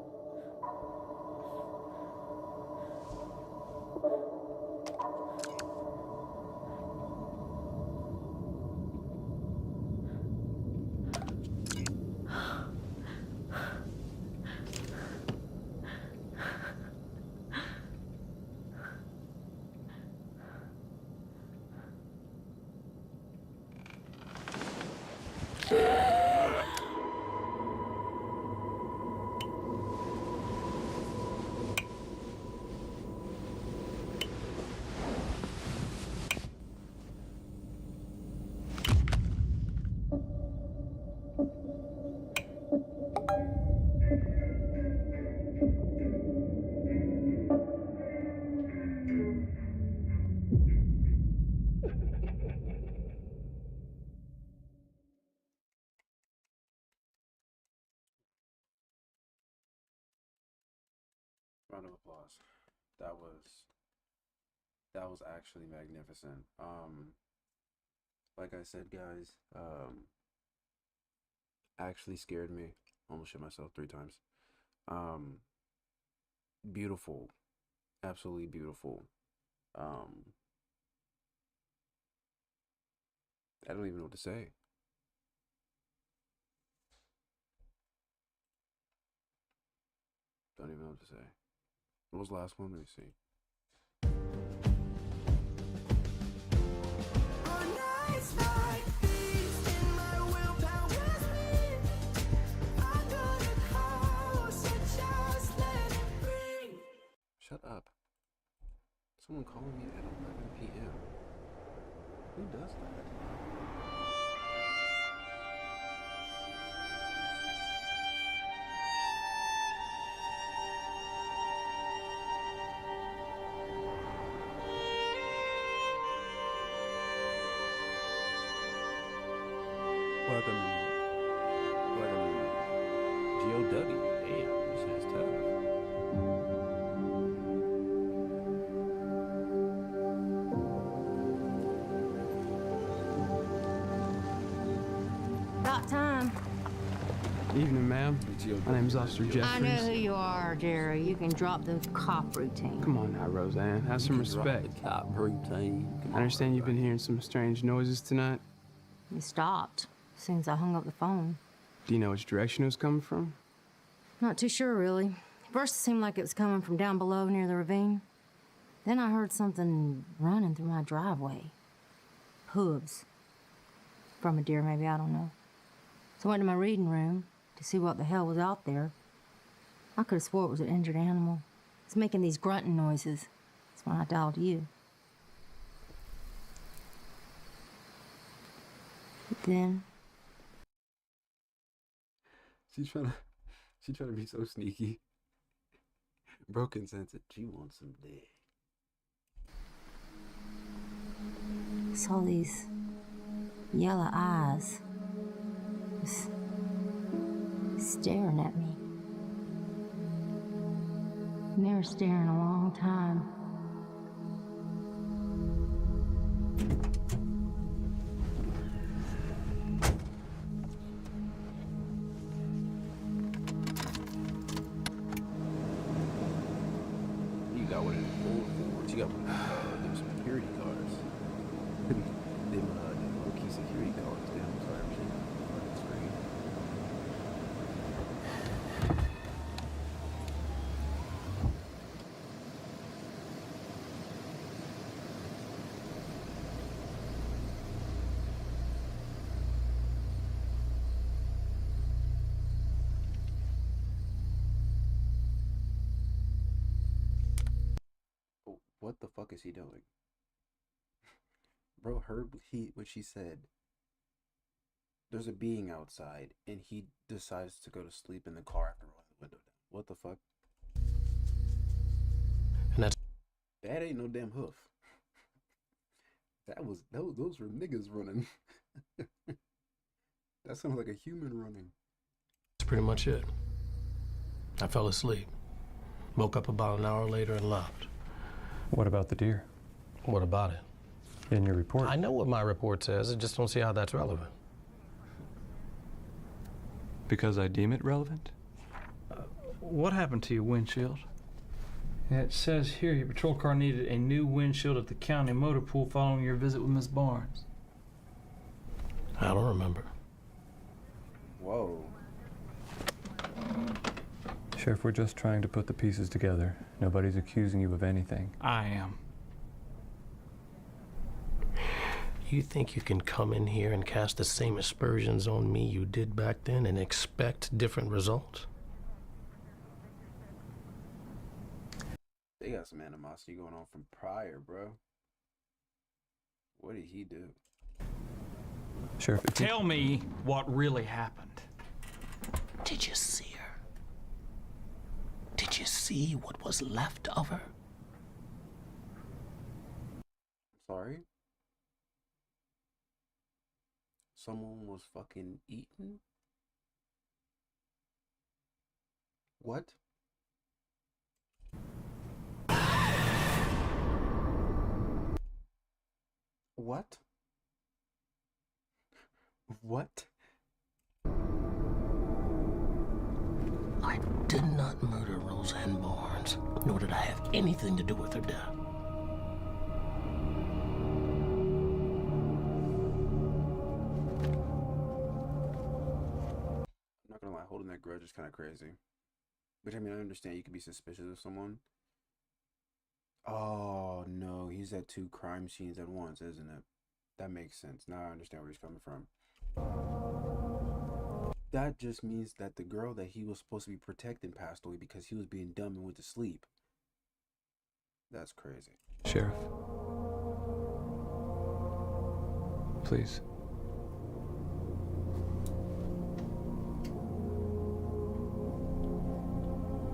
Round of applause. That was actually magnificent. Like I said, guys, actually scared me. Almost shit myself 3 times. Beautiful. Absolutely beautiful. I don't even know what to say. Don't even know what to say. What was the last one? Let me see. Shut up. Someone calling me at 11 p.m. Who does that? Welcome, G.O.W. Damn, this is tough. About time. Evening, ma'am. My name's Officer Jeffries. I know who you are, Jerry. You can drop the cop routine. Come on now, Roseanne. Have some respect. Cop routine. I understand you've been hearing some strange noises tonight. You stopped as soon as I hung up the phone. Do you know which direction it was coming from? Not too sure, really. First, it seemed like it was coming from down below near the ravine. Then I heard something running through my driveway. Hooves. From a deer, maybe, I don't know. So I went to my reading room to see what the hell was out there. I could have swore it was an injured animal. It's making these grunting noises. That's when I dialed you. But then, She's trying to be so sneaky. Bro consented. She wants some dick. I saw these yellow eyes just staring at me. And they were staring a long time. You got one of them old Fords. You got one of them security cars. them low-key security cars. Damn, I'm sorry, I'm shaking the screen. Oh, what the fuck is he doing? Bro heard what she said. There's a being outside, and he decides to go to sleep in the car after rolling the window down. What the fuck? And that's That ain't no damn hoof. Those were niggas running. That sounds like a human running. pretty much it. I fell asleep. Woke up about an hour later and left. What about the deer? What about it? In your report? I know what my report says. I just don't see how that's relevant. Because I deem it relevant? What happened to your windshield? It says here your patrol car needed a new windshield at the county motor pool following your visit with Miss Barnes. I don't remember. Whoa. Sheriff, we're just trying to put the pieces together. Nobody's accusing you of anything. I am. You think you can come in here and cast the same aspersions on me you did back then and expect different results? They got some animosity going on from prior, bro. What did he do? Sheriff, Tell me what really happened. Did you see her? Did you see what was left of her? Sorry? Someone was fucking eaten? What? What? What? I did not murder Roseanne Barnes, nor did I have anything to do with her death. I'm not gonna lie, holding that grudge is kind of crazy. But I mean, I understand you could be suspicious of someone. Oh no, he's at two crime scenes at once, isn't it? That makes sense. Now I understand where he's coming from. That just means that the girl that he was supposed to be protecting passed away because he was being dumb and went to sleep. That's crazy. Sheriff. Please.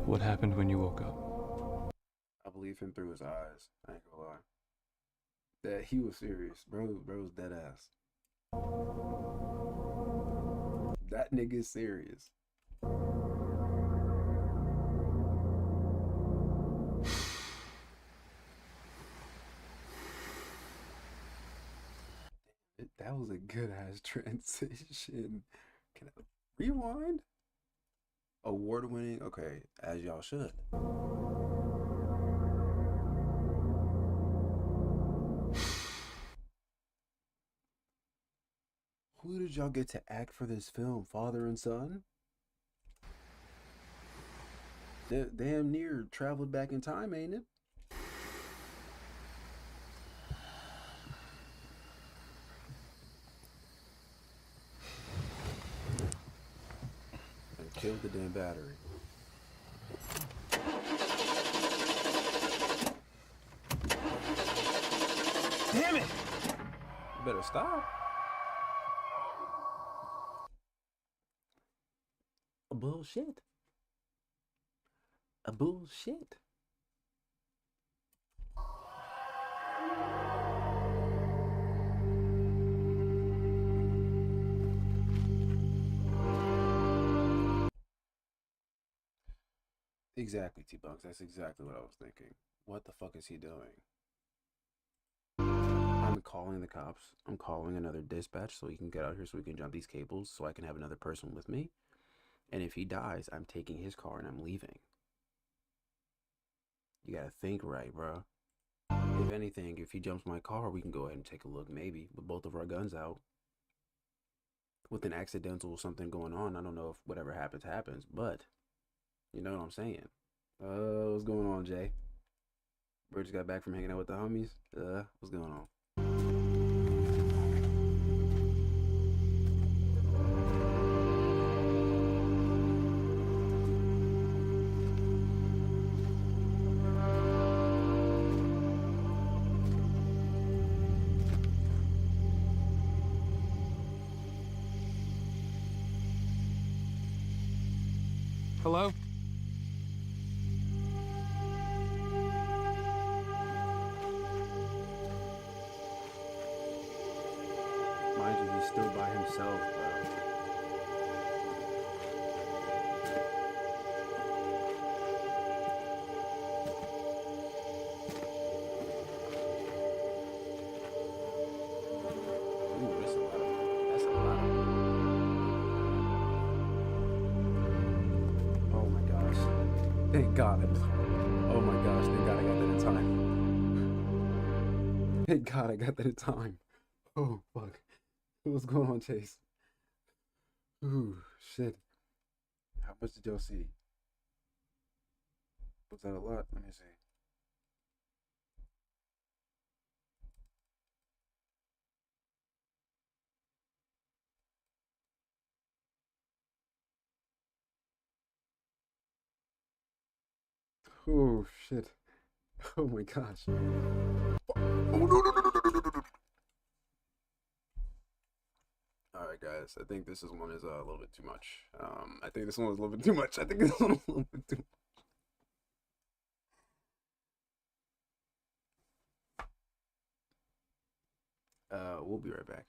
What happened when you woke up? I believe him through his eyes. I ain't gonna lie. That he was serious. Bro's dead ass. That nigga is serious. That was a good ass transition. Can I rewind? Award winning. Okay, as y'all should. Who did y'all get to act for this film? Father and son? Damn near traveled back in time, ain't it? And killed the damn battery. Damn it! You better stop. Bullshit. A bullshit. Exactly, T-Bugs. That's exactly what I was thinking. What the fuck is he doing? I'm calling the cops. I'm calling another dispatch so he can get out here so we can jump these cables so I can have another person with me. And if he dies, I'm taking his car and I'm leaving. You gotta think right, bro. If anything, if he jumps my car, we can go ahead and take a look, maybe, with both of our guns out. With an accidental something going on, I don't know if whatever happens, happens, but you know what I'm saying. What's going on, Jay? Bro just got back from hanging out with the homies. What's going on? Hello? Mind you, he's still by himself, bro. Ooh, that's a lot of. That's a lot of. Oh my gosh. Thank God. Oh my gosh, thank God I got that in time. Thank God I got that in time. Oh fuck. What's going on, Chase? Ooh, shit. How much did y'all see? Was that a lot? Let me see. Oh shit. Oh my gosh. Oh no no no no no no no. Alright guys, I think this one is a little bit too much. I think this one was a little bit too much. I think this one was a little bit too much. We'll be right back.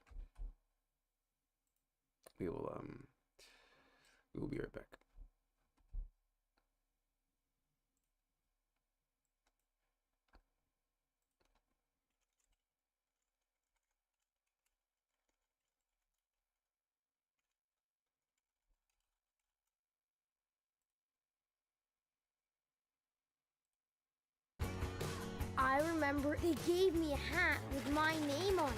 We will be right back. I remember they gave me a hat with my name on it.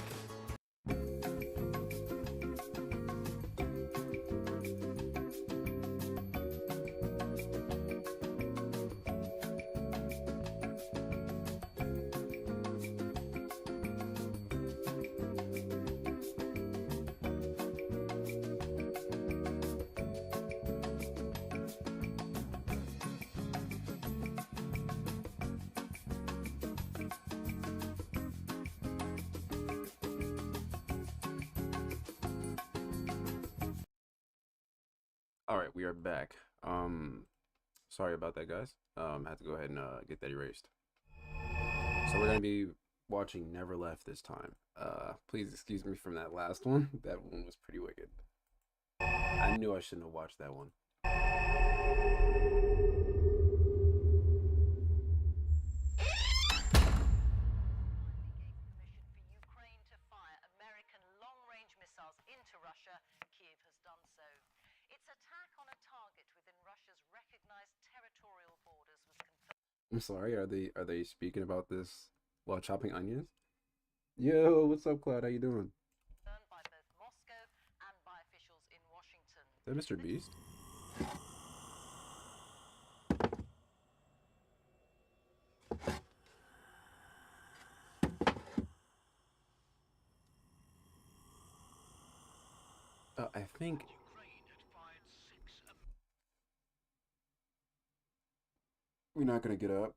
All right, we are back. Sorry about that, guys. Had to go ahead and get that erased. So we're gonna be watching Never Left this time. Please excuse me from that last one. That one was pretty wicked. I knew I shouldn't have watched that one. Ukraine to fire American long-range missiles into Russia. Kyiv has done so I'm sorry, are they speaking about this while chopping onions? Yo, what's up, Cloud? How you doing? By both Moscow and by officials in Washington. Is that Mr. Beast? I think we're not gonna get up.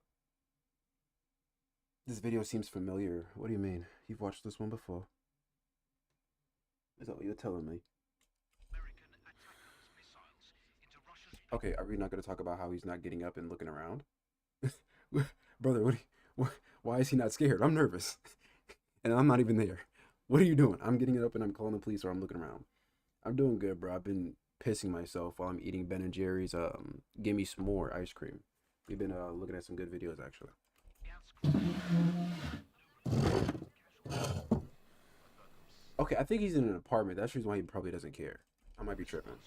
This video seems familiar. What do you mean? You've watched this one before? Is that what you're telling me? Okay, are we not gonna talk about how he's not getting up and looking around? Brother, why is he not scared? I'm nervous. And I'm not even there. What are you doing? I'm getting up and I'm calling the police or I'm looking around. I'm doing good, bro. I've been pissing myself while I'm eating Ben & Jerry's Gimme S'more ice cream. We've been looking at some good videos, actually. Okay, I think he's in an apartment. That's the reason why he probably doesn't care. I might be tripping.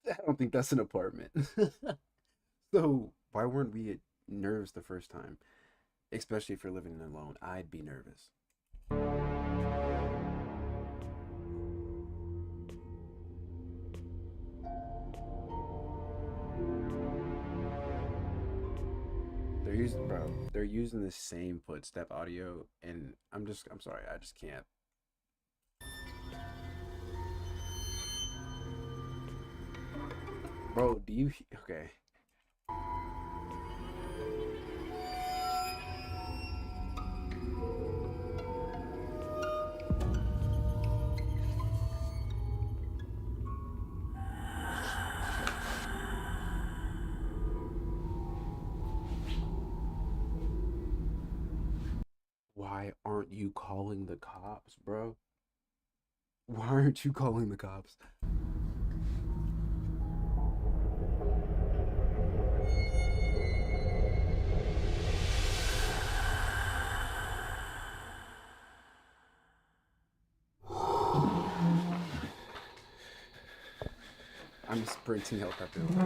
I don't think that's an apartment. So why weren't we nervous the first time? Especially if you're living alone. I'd be nervous. They're using the same footstep audio, and I'm sorry, I just can't. Bro, do you... Okay. Why aren't you calling the cops, bro? Why aren't you calling the cops? I'm sprinting out that building.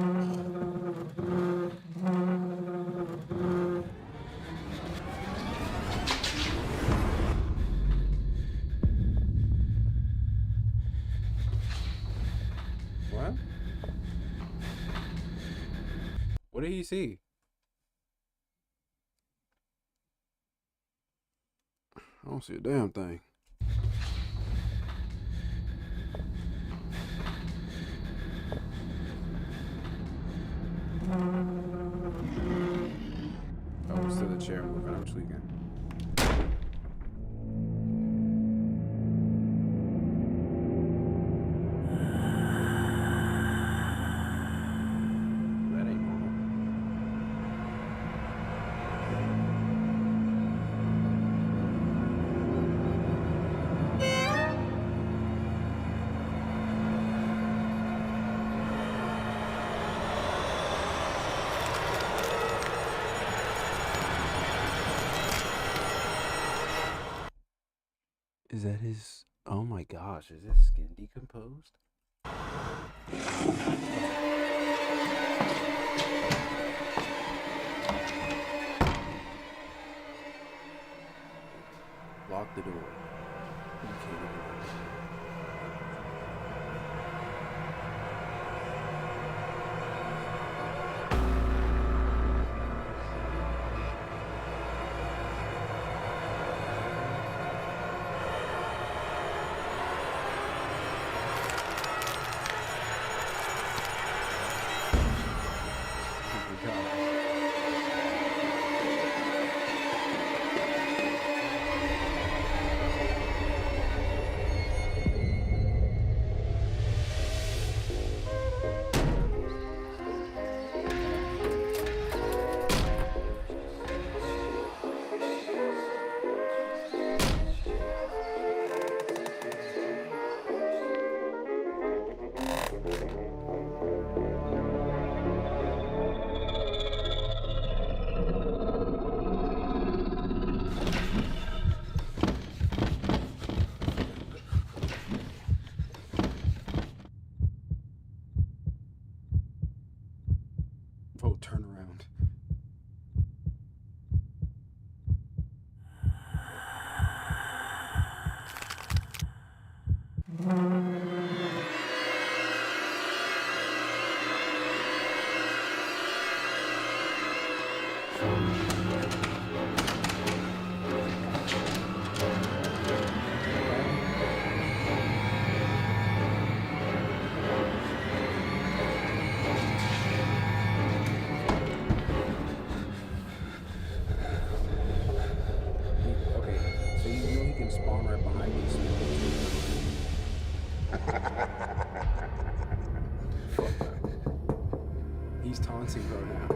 What? What did he see? I don't see a damn thing. Oh, it's still the chair moving. I'm tweaking. That ain't normal. Is that his... Oh my gosh, is his skin decomposed? Lock the door. You can't even open it. Oh, turn around. Okay, so you know he can spawn right behind you. Fuck that. He's taunting her now.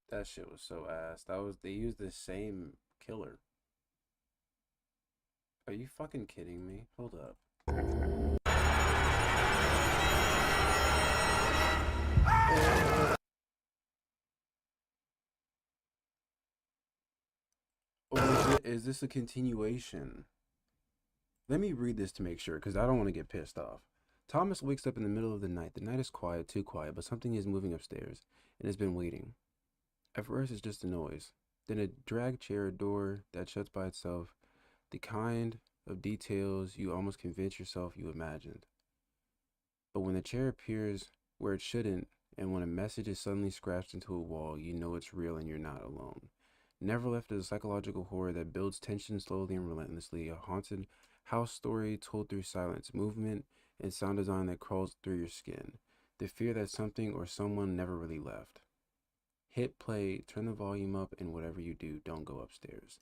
That shit was so ass. They used the same killer. Are you fucking kidding me? Hold up. Or is this a continuation? Let me read this to make sure, because I don't want to get pissed off. Thomas wakes up in the middle of the night. The night is quiet, too quiet, but something is moving upstairs and has been waiting. At first, it's just a noise. Then a drag chair door that shuts by itself. The kind of details you almost convince yourself you imagined. But when the chair appears where it shouldn't, and when a message is suddenly scratched into a wall, you know it's real and you're not alone. Never Left is a psychological horror that builds tension slowly and relentlessly. A haunted house story told through silence, movement, and sound design that crawls through your skin. The fear that something or someone never really left. Hit play, turn the volume up, and whatever you do, don't go upstairs.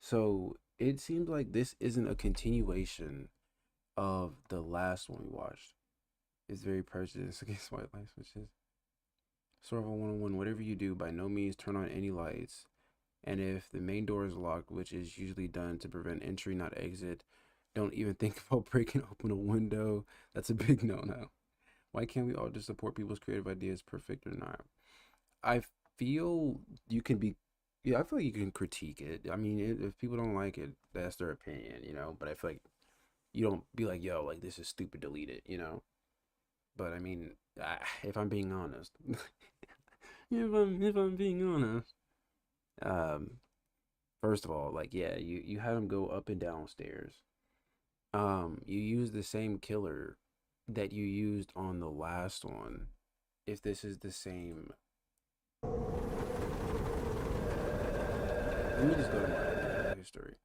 So it seems like this isn't a continuation of the last one we watched. It's very prejudiced against white light switches. Survival 101, whatever you do, by no means turn on any lights. And if the main door is locked, which is usually done to prevent entry, not exit, don't even think about breaking open a window. That's a big no-no. Why can't we all just support people's creative ideas, perfect or not? I feel you can be, yeah, I feel like you can critique it. I mean, if people don't like it, that's their opinion, you know? But I feel like you don't be like, yo, like, this is stupid, delete it, you know? But I mean, if I'm being honest, if I'm being honest, first of all, like, yeah, you had him go up and down stairs. You used the same killer that you used on the last one. If this is the same, let me just go to my history.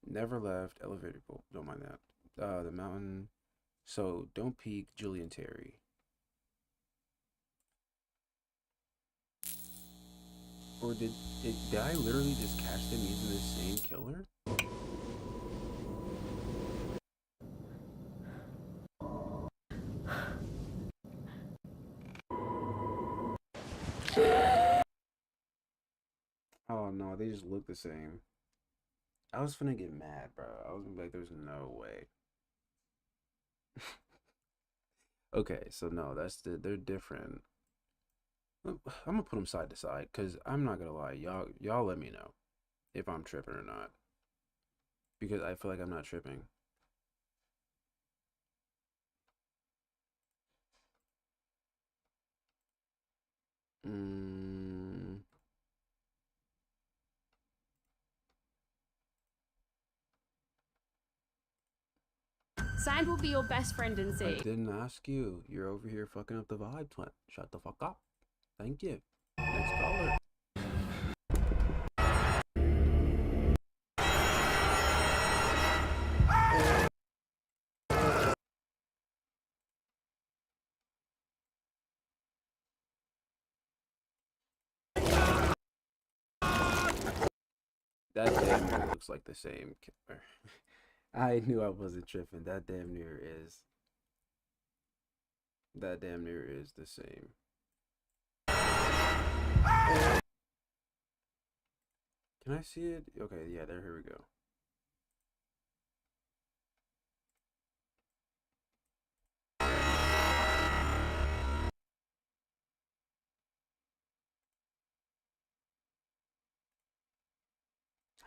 Never Left, elevator, oh, don't mind that. The mountain. So Don't Peek, Julian Terry. Or did I literally just catch them using the same killer? Oh no, they just look the same. I was finna get mad, bro. I was gonna be like, there's no way. Okay, so no, they're different. I'm gonna put them side to side, cause I'm not gonna lie, y'all let me know if I'm tripping or not, because I feel like I'm not tripping. Sand will be your best friend in I sea. didn't ask you. You're over here fucking up the vibe, twin. Shut the fuck up. Thank you. Next caller. That damn near looks like the same killer. I knew I wasn't tripping. That damn near is. That damn near is the same. Can I see it? Okay, yeah, there, here we go.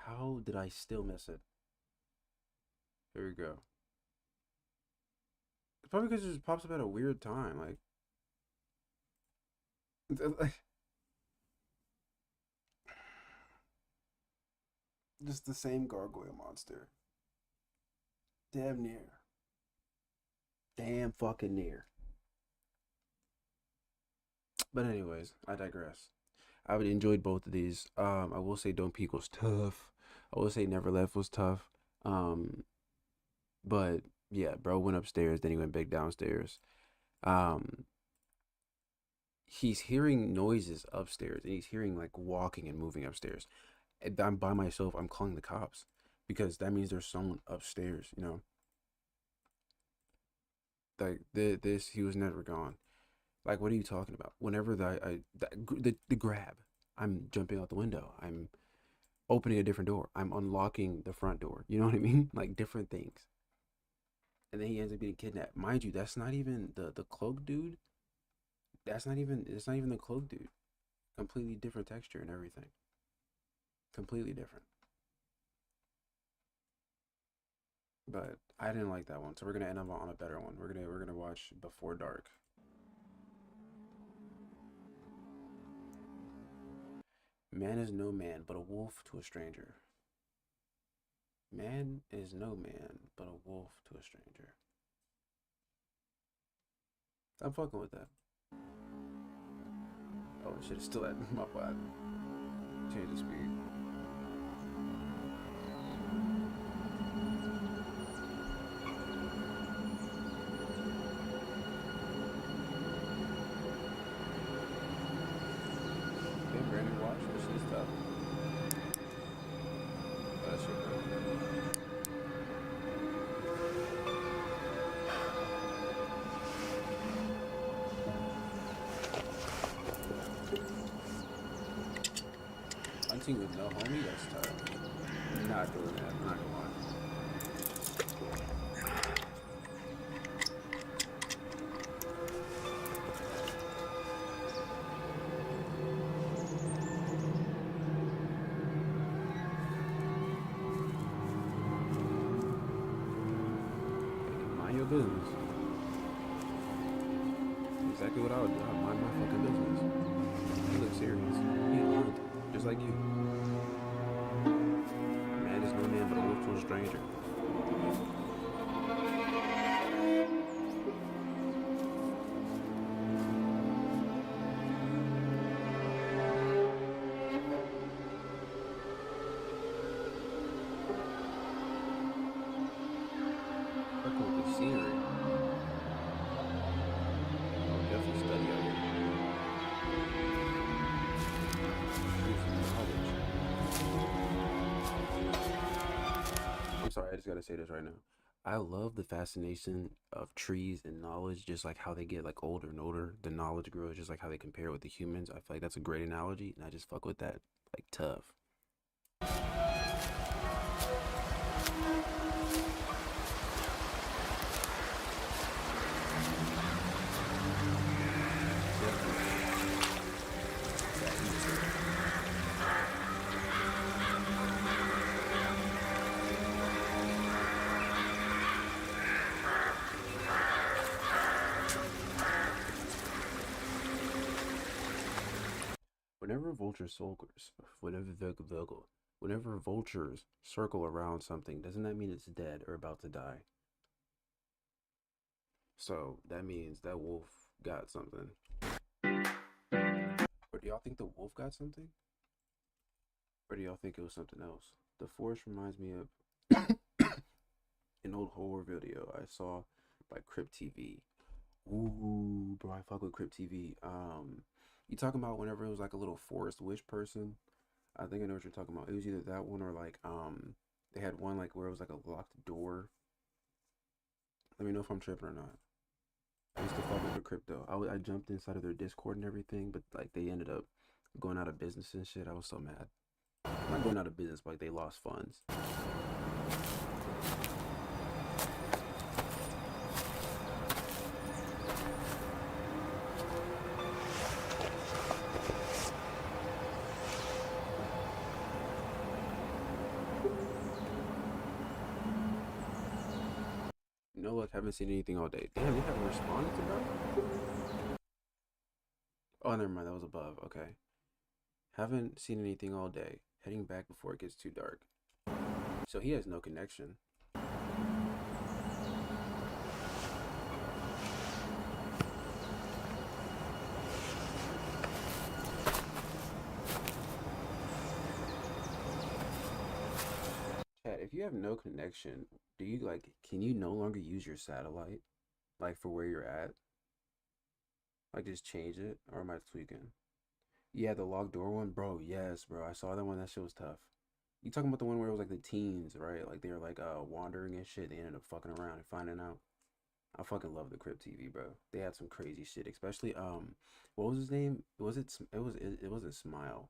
How did I still miss it? Here we go. It's probably because it just pops up at a weird time, like just the same gargoyle monster. Damn near. Damn fucking near. But anyways, I digress. I would enjoyed both of these. I will say Don't Peek was tough. I will say Never Left was tough. But yeah, bro went upstairs, then he went back downstairs. He's hearing noises upstairs, and he's hearing like walking and moving upstairs. And I'm by myself. I'm calling the cops because that means there's someone upstairs. You know, like this. He was never gone. Like, what are you talking about? Whenever the grab, I'm jumping out the window. I'm opening a different door. I'm unlocking the front door. You know what I mean? Like different things. And then he ends up getting kidnapped. Mind you, that's not even the cloak dude. It's not even the cloak dude. Completely different texture and everything. Completely different. But I didn't like that one, so we're gonna end up on a better one. We're gonna watch Before Dark. Man is no man, but a wolf to a stranger. Man is no man, but a wolf to a stranger. I'm fucking with that. Oh shit, it's still at my body. Change the speed. Okay, Brandon, watch. This shit's tough. Oh, that shit broke. Hunting with no homie, that's tough. Not doing that, I'm not gonna lie. Mind your business. Exactly what I would do. I'd mind my fucking business. He looks serious. He a hunt, just like you. Man is no man, but a wolf to a stranger. Fuck with the scenery. Oh, definitely study out here. Use some knowledge. I'm sorry, I just gotta say this right now. I love the fascination of trees and knowledge, just like how they get like older and older. The knowledge grows, just like how they compare with the humans. I feel like that's a great analogy, and I just fuck with that like tough. Whenever whenever vultures circle around something, doesn't that mean it's dead or about to die? So that means that wolf got something. Or do y'all think the wolf got something? Or do y'all think it was something else? The forest reminds me of an old horror video I saw by Crypt TV. Ooh, bro, I fuck with Crypt TV. You talking about whenever it was like a little forest witch person? I think I know what you're talking about. It was either that one or like they had one like where it was like a locked door. Let me know if I'm tripping or not. I used to fuck with the crypto. I jumped inside of their Discord and everything, but like they ended up going out of business and shit. I was so mad. Not going out of business, but like they lost funds. No luck, haven't seen anything all day. Damn, you haven't responded to that? Oh, never mind, that was above. Okay. Haven't seen anything all day. Heading back before it gets too dark. So he has no connection. Chat, if you have no connection, do you like, can you no longer use your satellite? Like for where you're at? Like just change it? Or am I tweaking? Yeah, the locked door one? Bro, yes, bro. I saw that one. That shit was tough. You talking about the one where it was like the teens, right? Like they were like wandering and shit. They ended up fucking around and finding out. I fucking love the Crypt TV, bro. They had some crazy shit, especially what was his name? It wasn't Smile.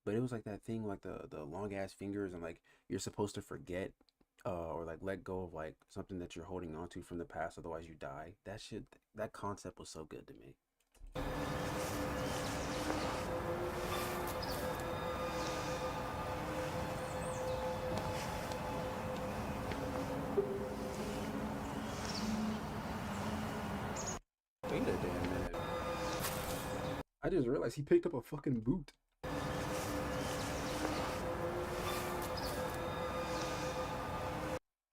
But it was like that thing, like the long ass fingers, and like you're supposed to forget or like let go of like something that you're holding on to from the past, otherwise you die. That shit, that concept was so good to me. Wait a damn minute. I just realized he picked up a fucking boot.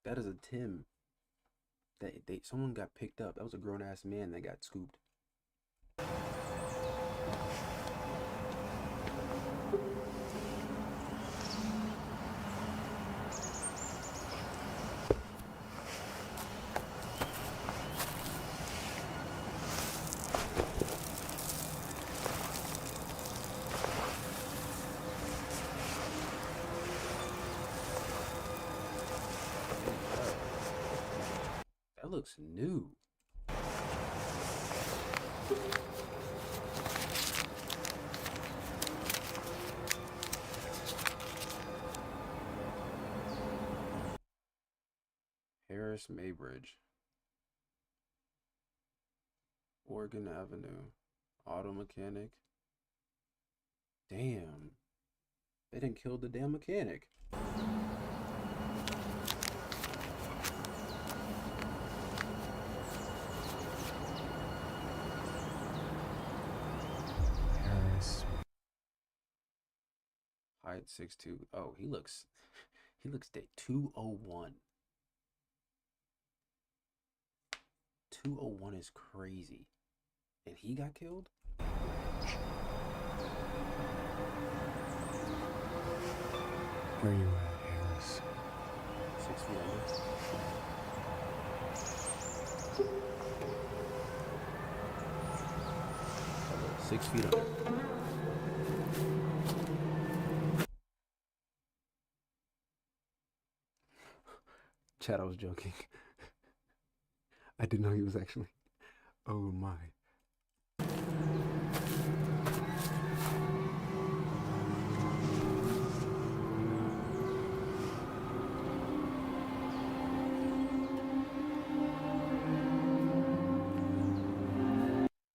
That is a Tim. Someone got picked up. That was a grown ass man that got scooped. That looks new. Harris Maybridge. Oregon Avenue. Auto mechanic. Damn. They didn't kill the damn mechanic. Height 6'2". Oh, he looks dead. 201. 201 is crazy. And he got killed? Where you at, Harris? 6 feet under. 6 feet under. Chad, I was joking. I didn't know he was actually. Oh my.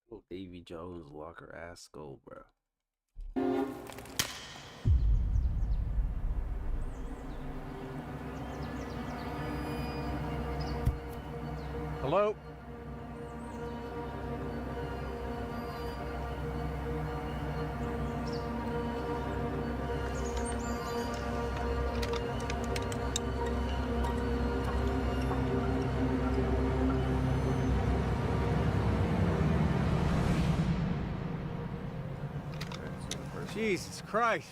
Little Davy Jones locker ass skull, bro. Hello? Jesus Christ.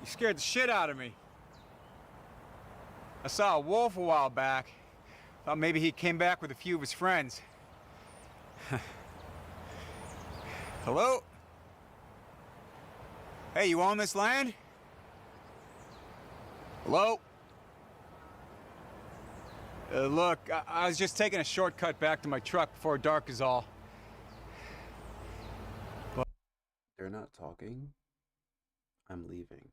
You scared the shit out of me. I saw a wolf a while back. Thought maybe he came back with a few of his friends. Hello? Hey, you own this land? Hello? Look, I was just taking a shortcut back to my truck before dark is all. They're not talking. I'm leaving.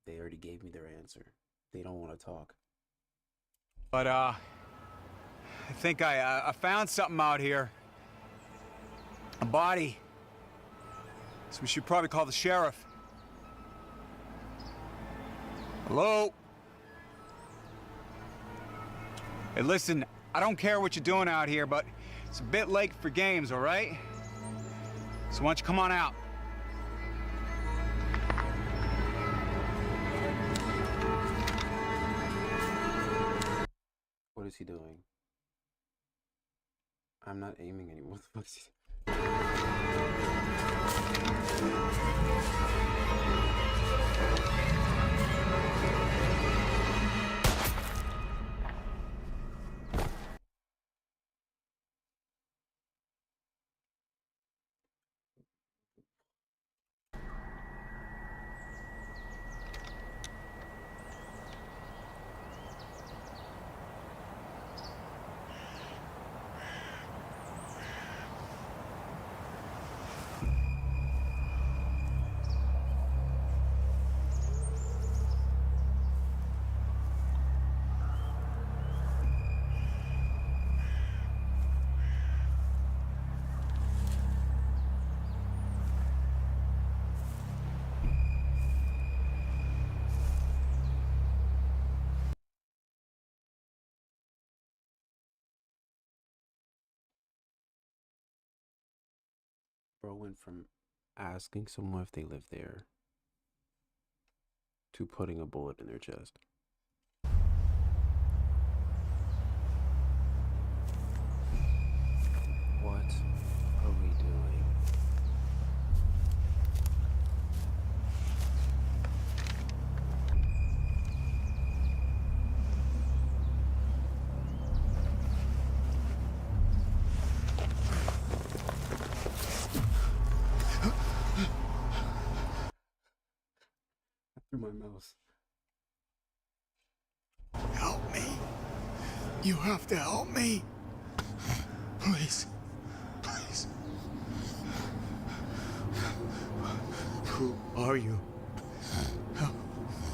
They already gave me their answer. They don't want to talk. But, I think I found something out here. A body. So we should probably call the sheriff. Hello? Hey, listen, I don't care what you're doing out here, but it's a bit late for games, all right? So why don't you come on out? What is he doing? I'm not aiming anymore. What the fuck is he Bro went from asking someone if they live there to putting a bullet in their chest. What are we doing? Through my mouse. Help me. You have to help me. Please. Please. Who are you?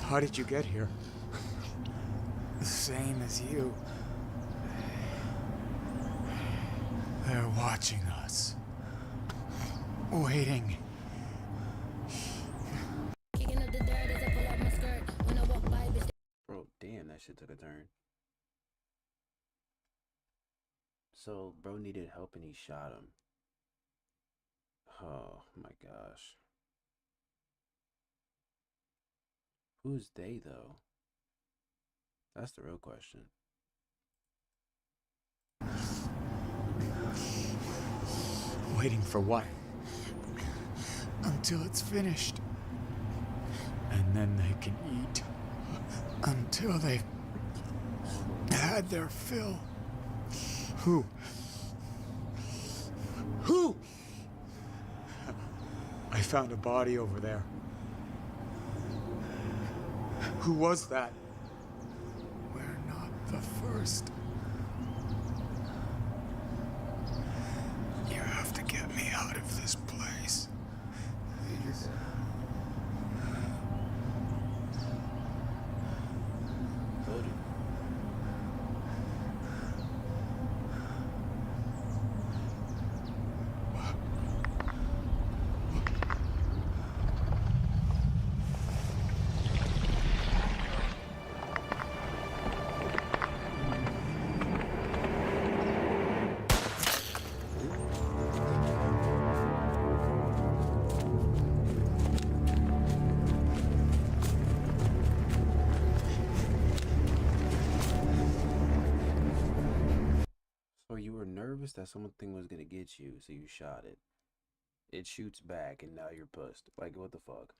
How did you get here? The same as you. They're watching us. Waiting. Bro, damn, that shit took a turn. So, bro needed help and he shot him. Oh my gosh. Who's they, though? That's the real question. Waiting for what? Until it's finished. And then they can eat. Until they've had their fill. Who? Who? I found a body over there. Who was that? We're not the first. You have to get me out of this place. So you were nervous that something was gonna get you, so you shot it. It shoots back, and now you're pussed. Like, what the fuck?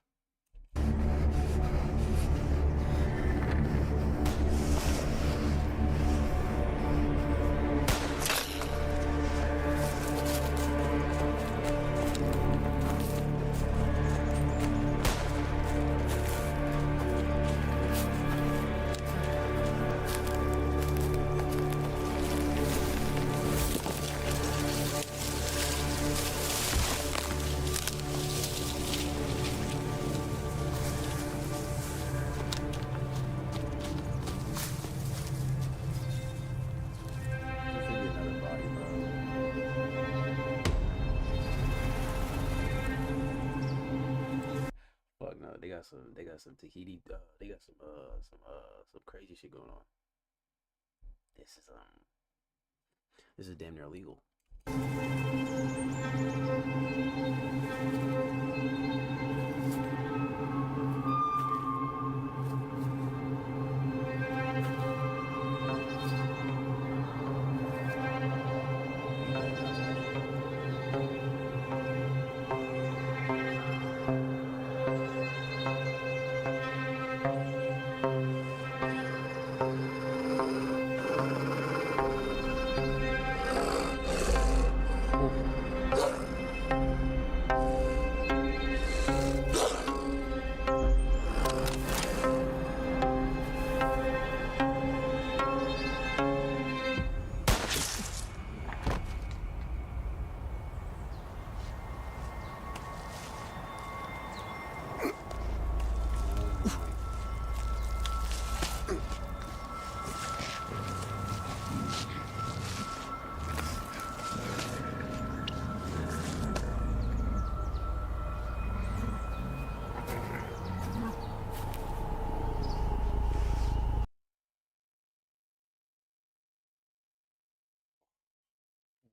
got some Tahiti. They got some crazy shit going on. This is damn near illegal.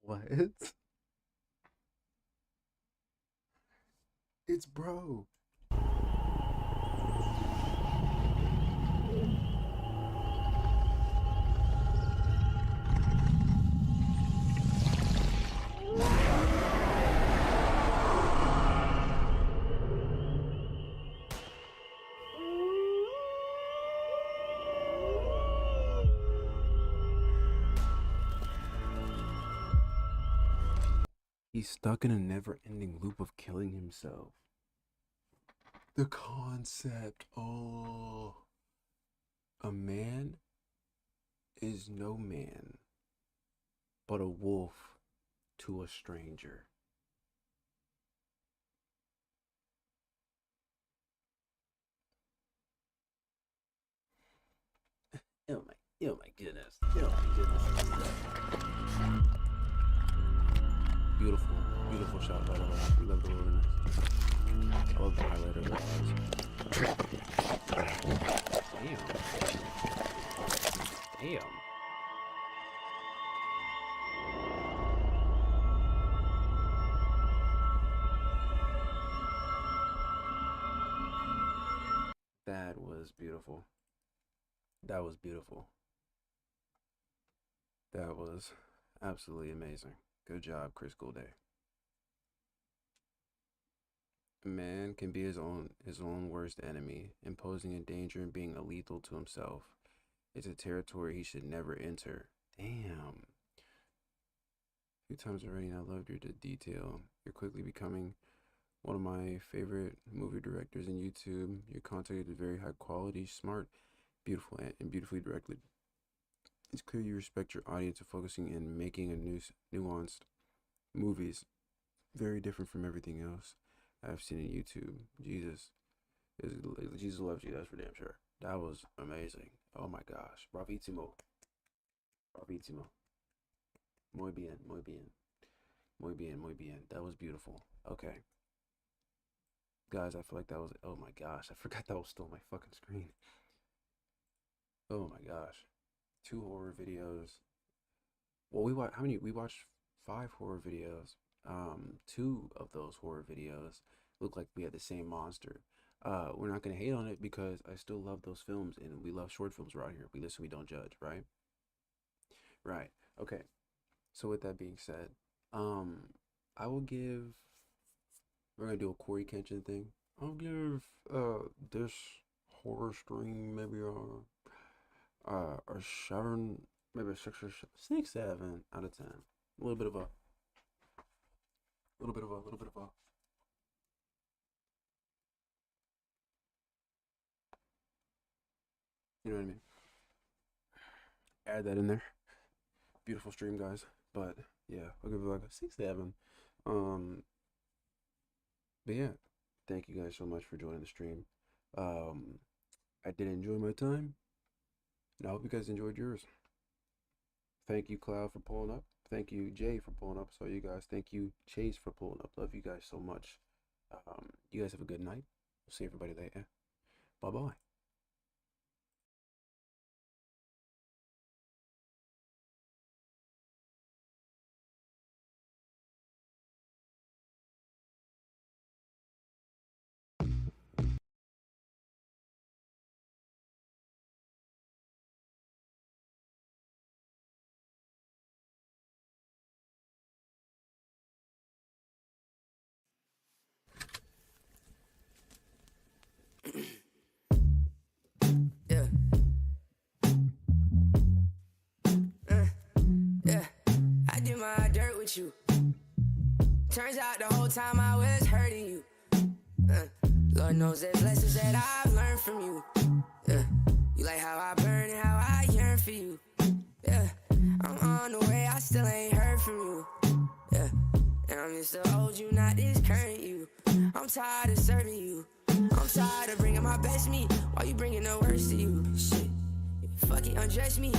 What? It's bro. He's stuck in a never-ending loop of killing himself. The concept, oh, a man is no man, but a wolf to a stranger. Oh my goodness. Oh my goodness. Beautiful, beautiful shot by the way. We love the wilderness. I love the highlight of the eyes. Damn. Damn. That was beautiful. That was beautiful. That was absolutely amazing. Good job, Chris Gouldet. A man can be his own worst enemy, imposing a danger and being lethal to himself. It's a territory he should never enter. Damn. A few times already, and I loved your detail. You're quickly becoming one of my favorite movie directors in YouTube. Your content is very high quality, smart, beautiful, and beautifully directed. It's clear you respect your audience of focusing and making a nuanced movies, very different from everything else I've seen in YouTube. Jesus loves you, that's for damn sure. That was amazing. Oh my gosh. Bravissimo. Bravissimo. Muy bien, muy bien. Muy bien, muy bien. That was beautiful. Okay. Guys, I feel like that was, oh my gosh, I forgot that was still on my fucking screen. Oh my gosh. 2 horror videos. Well, we watched 5 horror videos. 2 of those horror videos look like we had the same monster. We're not gonna hate on it because I still love those films and we love short films around here. We listen, we don't judge, right? Right. Okay. So with that being said, I will give, we're gonna do a Corey Kenshin thing. I'll give this horror stream maybe a 7, maybe a 6 or 7 out of 10. A little bit of a you know what I mean? Add that in there. Beautiful stream, guys. But yeah, I'll give it like a 6, 7. But yeah, thank you guys so much for joining the stream. I did enjoy my time, and I hope you guys enjoyed yours. Thank you, Cloud, for pulling up. Thank you, Jay, for pulling up. So you guys, thank you, Chase, for pulling up. Love you guys so much. You guys have a good night. We'll see everybody later. Bye-bye. Yeah, I did my dirt with you. Turns out the whole time I was hurting you. Lord knows there's lessons that I've learned from you. Yeah, you like how I burn and how I yearn for you. Yeah, I'm on the way, I still ain't heard from you. Yeah, and I'm just the old you, not this current you. I'm tired of serving you. I'm tired of bringing my best me while you bringing the worst to you. Shit, fuck it, undress me.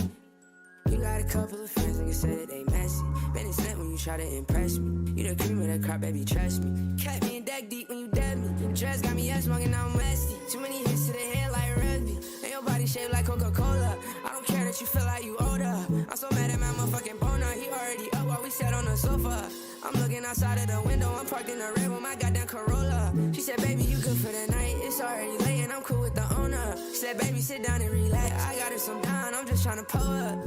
You got a couple of friends and you say that they messy. Been and slept when you try to impress me. You the cream of the crop, baby, trust me. Kept me in deck deep when you dead me. The dress got me ass and I'm messy. Too many hits to the head like rugby. And your body shaped like Coca-Cola. I don't care that you feel like you older. I'm so mad at my motherfucking boner. He already up while we sat on the sofa. I'm looking outside of the window. I'm parked in the red with my goddamn Corolla. She said, baby, you good for the night. It's already late and I'm cool with the owner. She said, baby, sit down and relax. I got her some down. I'm just trying to pull up.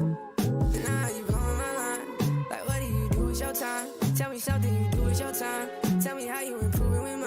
Now you blowing my line. Like, what do you do with your time? Tell me something you do with your time. Tell me how you improving with